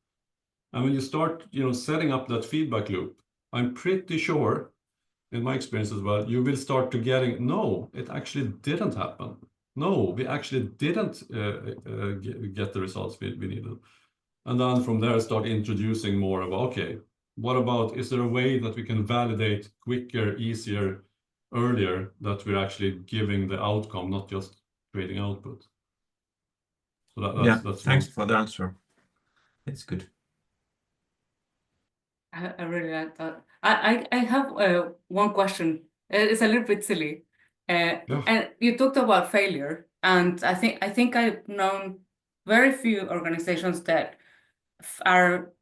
And when you start, setting up that feedback loop, I'm pretty sure, in my experience as well, you will start to getting, no, it actually didn't happen. No, we actually didn't get the results we needed. And then from there, start introducing more of, okay, what about, is there a way that we can validate quicker, easier, earlier, that we're actually giving the outcome, not just creating output? So that's thanks for the answer. It's good. I really like that. I have one question. It's a little bit silly. And you talked about failure, and I think I've known very few organizations that are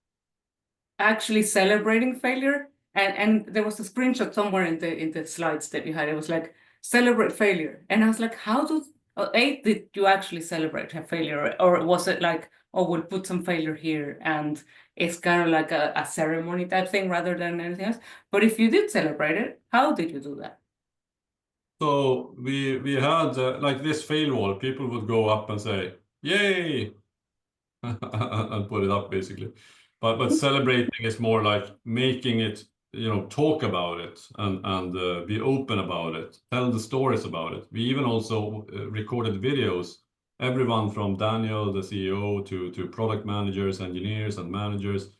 actually celebrating failure. And there was a screenshot somewhere in the slides that you had. It was like celebrate failure, and I was like, how did you actually celebrate a failure, or was it like, oh, we'll put some failure here and it's kind of like a ceremony type thing rather than anything else? But if you did celebrate it, how did you do that? So we had like this fail wall. People would go up and say, "Yay!" and put it up basically. But celebrating is more like making it, talk about it and be open about it, tell the stories about it. We even also recorded videos. Everyone from Daniel, the CEO, to product managers, engineers, and managers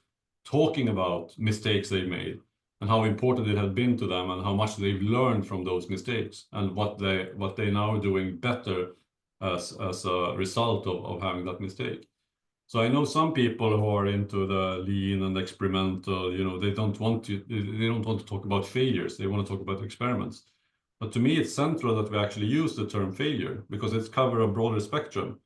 talking about mistakes they made and how important it had been to them and how much they've learned from those mistakes and what they now are doing better as a result of having that mistake. So I know some people who are into the lean and experimental, they don't want to talk about failures. They want to talk about experiments. But to me, it's central that we actually use the term failure because it's cover a broader spectrum,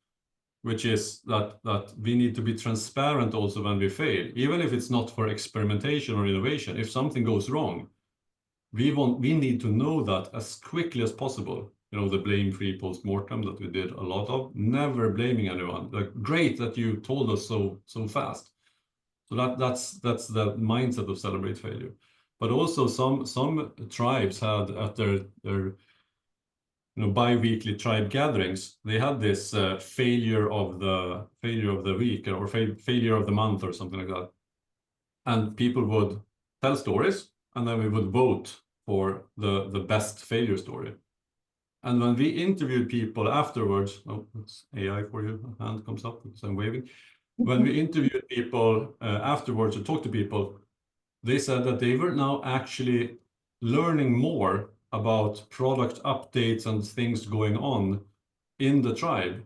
which is that we need to be transparent also when we fail, even if it's not for experimentation or innovation. If something goes wrong, we need to know that as quickly as possible. The blame-free post-mortem that we did a lot of, never blaming anyone. Like, great that you told us so fast. So that's the mindset of celebrate failure. But also some tribes had at their bi-weekly tribe gatherings, they had this failure of the week or failure of the month or something like that. And people would tell stories, and then we would vote for the best failure story. And when we interviewed people afterwards, it's AI for you, a hand comes up because I'm waving. When we interviewed people afterwards or talked to people, they said that they were now actually learning more about product updates and things going on in the tribe.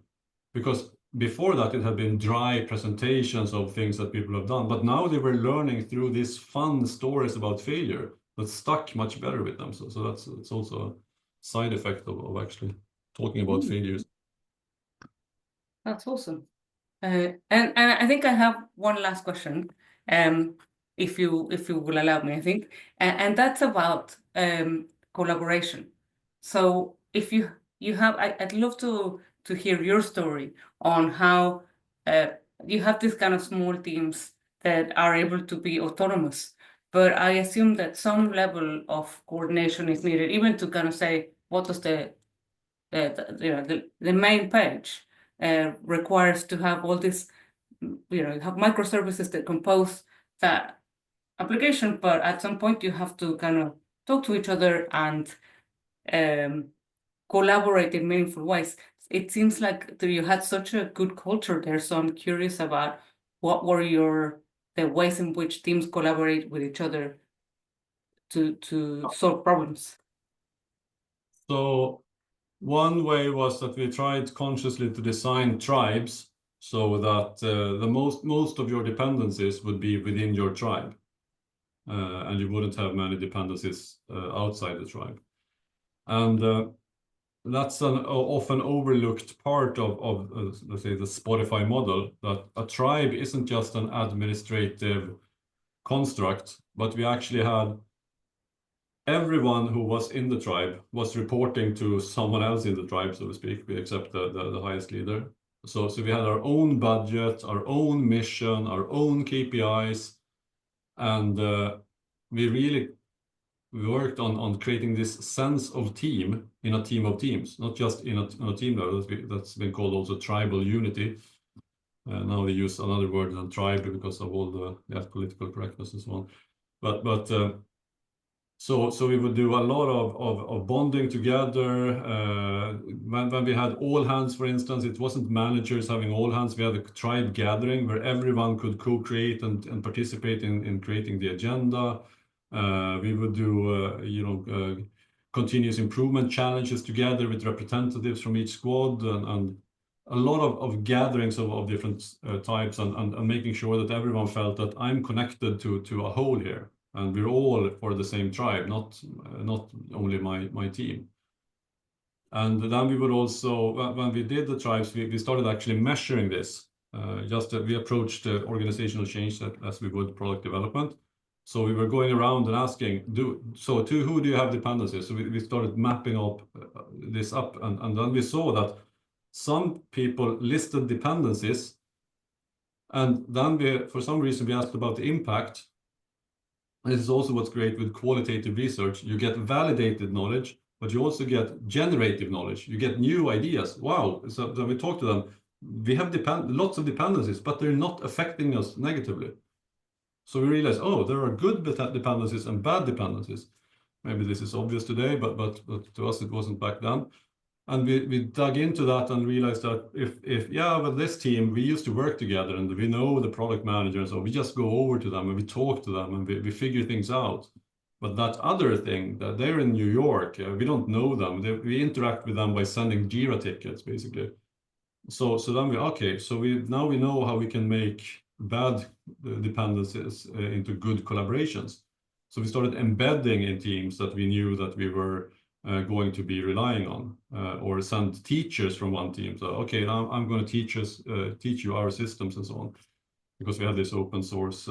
Because before that, it had been dry presentations of things that people have done. But now they were learning through these fun stories about failure that stuck much better with them. So it's also a side effect of actually talking about failures. That's awesome. And I think I have one last question, if you will allow me, I think, and that's about collaboration. So if you have, I'd love to hear your story on how you have these kind of small teams that are able to be autonomous, but I assume that some level of coordination is needed, even to kind of say what does the main page requires to have all this, have microservices that compose that application, but at some point you have to kind of talk to each other and collaborate in meaningful ways. It seems like you had such a good culture there, so I'm curious about what were the ways in which teams collaborate with each other to solve problems. So one way was that we tried consciously to design tribes so that the most of your dependencies would be within your tribe, and you wouldn't have many dependencies outside the tribe. And that's an often overlooked part of let's say the Spotify model, that a tribe isn't just an administrative construct, but we actually had everyone who was in the tribe was reporting to someone else in the tribe, so to speak, except the highest leader. So we had our own budget, our own mission, our own KPIs, and we really worked on creating this sense of team in a team of teams, not just in a team level. That's been called also tribal unity. Now we use another word than tribe because of all the political correctness and so on. But so we would do a lot of bonding together. When we had all hands, for instance, it wasn't managers having all hands. We had a tribe gathering where everyone could co-create and participate in creating the agenda. We would do continuous improvement challenges together with representatives from each squad, and a lot of gatherings of different types, and making sure that everyone felt that I'm connected to a whole here. And we're all for the same tribe, not only my team. And then we would also, when we did the tribes, we started actually measuring this. We approached organizational change as we would product development. So we were going around and asking, to who do you have dependencies? So we started mapping up this up, and then we saw that some people listed dependencies, and then for some reason we asked about the impact. This is also what's great with qualitative research. You get validated knowledge, but you also get generative knowledge. You get new ideas. Wow. So we talk to them. We have lots of dependencies, but they're not affecting us negatively. So we realize, oh, there are good dependencies and bad dependencies. Maybe this is obvious today, but to us it wasn't back then. And we dug into that and realized that if with this team, we used to work together and we know the product managers, so we just go over to them and we talk to them and we figure things out. But that other thing, that they're in New York, we don't know them. We interact with them by sending Jira tickets, basically. So then now we know how we can make bad dependencies into good collaborations. So we started embedding in teams that we knew that we were going to be relying on, or send teachers from one team. So, okay, now I'm going to teach you our systems and so on, because we have this open source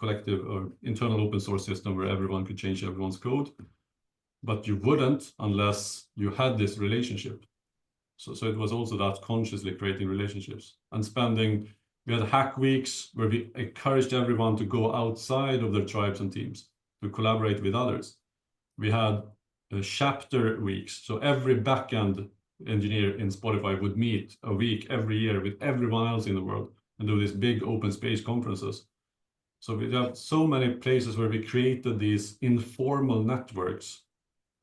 collective or internal open source system where everyone could change everyone's code, but you wouldn't unless you had this relationship. So it was also that consciously creating relationships and we had hack weeks where we encouraged everyone to go outside of their tribes and teams to collaborate with others. We had chapter weeks. So every backend engineer in Spotify would meet a week every year with everyone else in the world and do these big open space conferences. So we have so many places where we created these informal networks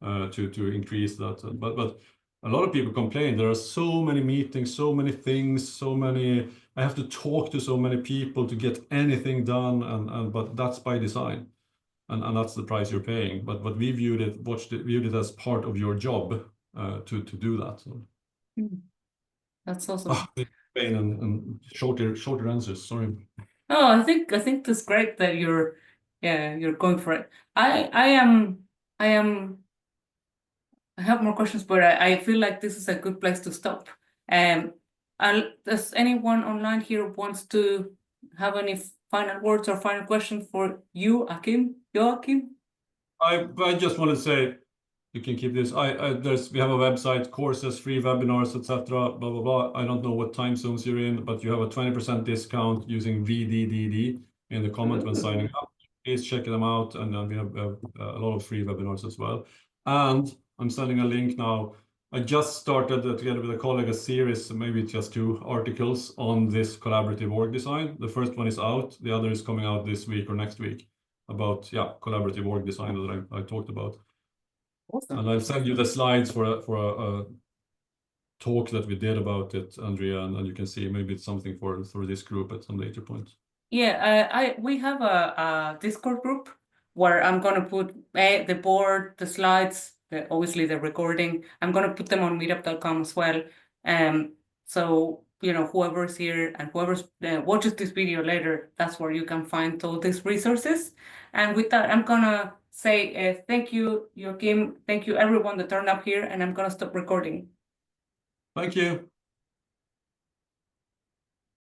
to increase that. But a lot of people complain there are so many meetings, so many things, I have to talk to so many people to get anything done, but that's by design. And that's the price you're paying. But we viewed it as part of your job to do that. So. That's awesome. Pain and shorter answers. Sorry. Oh, I think that's great that you're going for it. I have more questions, but I feel like this is a good place to stop. Does anyone online here wants to have any final words or final question for you, Joakim? I just want to say, you can keep this. We have a website, courses, free webinars, etc. Blah blah blah. I don't know what time zones you're in, but you have a 20% discount using DDD in the comment when signing up. Please check them out, and then we have a lot of free webinars as well. And I'm sending a link now. I just started together with a colleague a series, maybe just 2 articles on this collaborative org design. The first one is out. The other is coming out this week or next week about collaborative org design that I talked about. Awesome. And I'll send you the slides for a talk that we did about it, Andrea, and you can see maybe it's something for this group at some later point. Yeah, we have a Discord group where I'm gonna put the board, the slides, obviously the recording. I'm gonna put them on meetup.com as well. So whoever is here and whoever watches this video later, that's where you can find all these resources. And with that, I'm gonna say thank you, Joakim. Thank you everyone that turned up here, and I'm gonna stop recording. Thank you.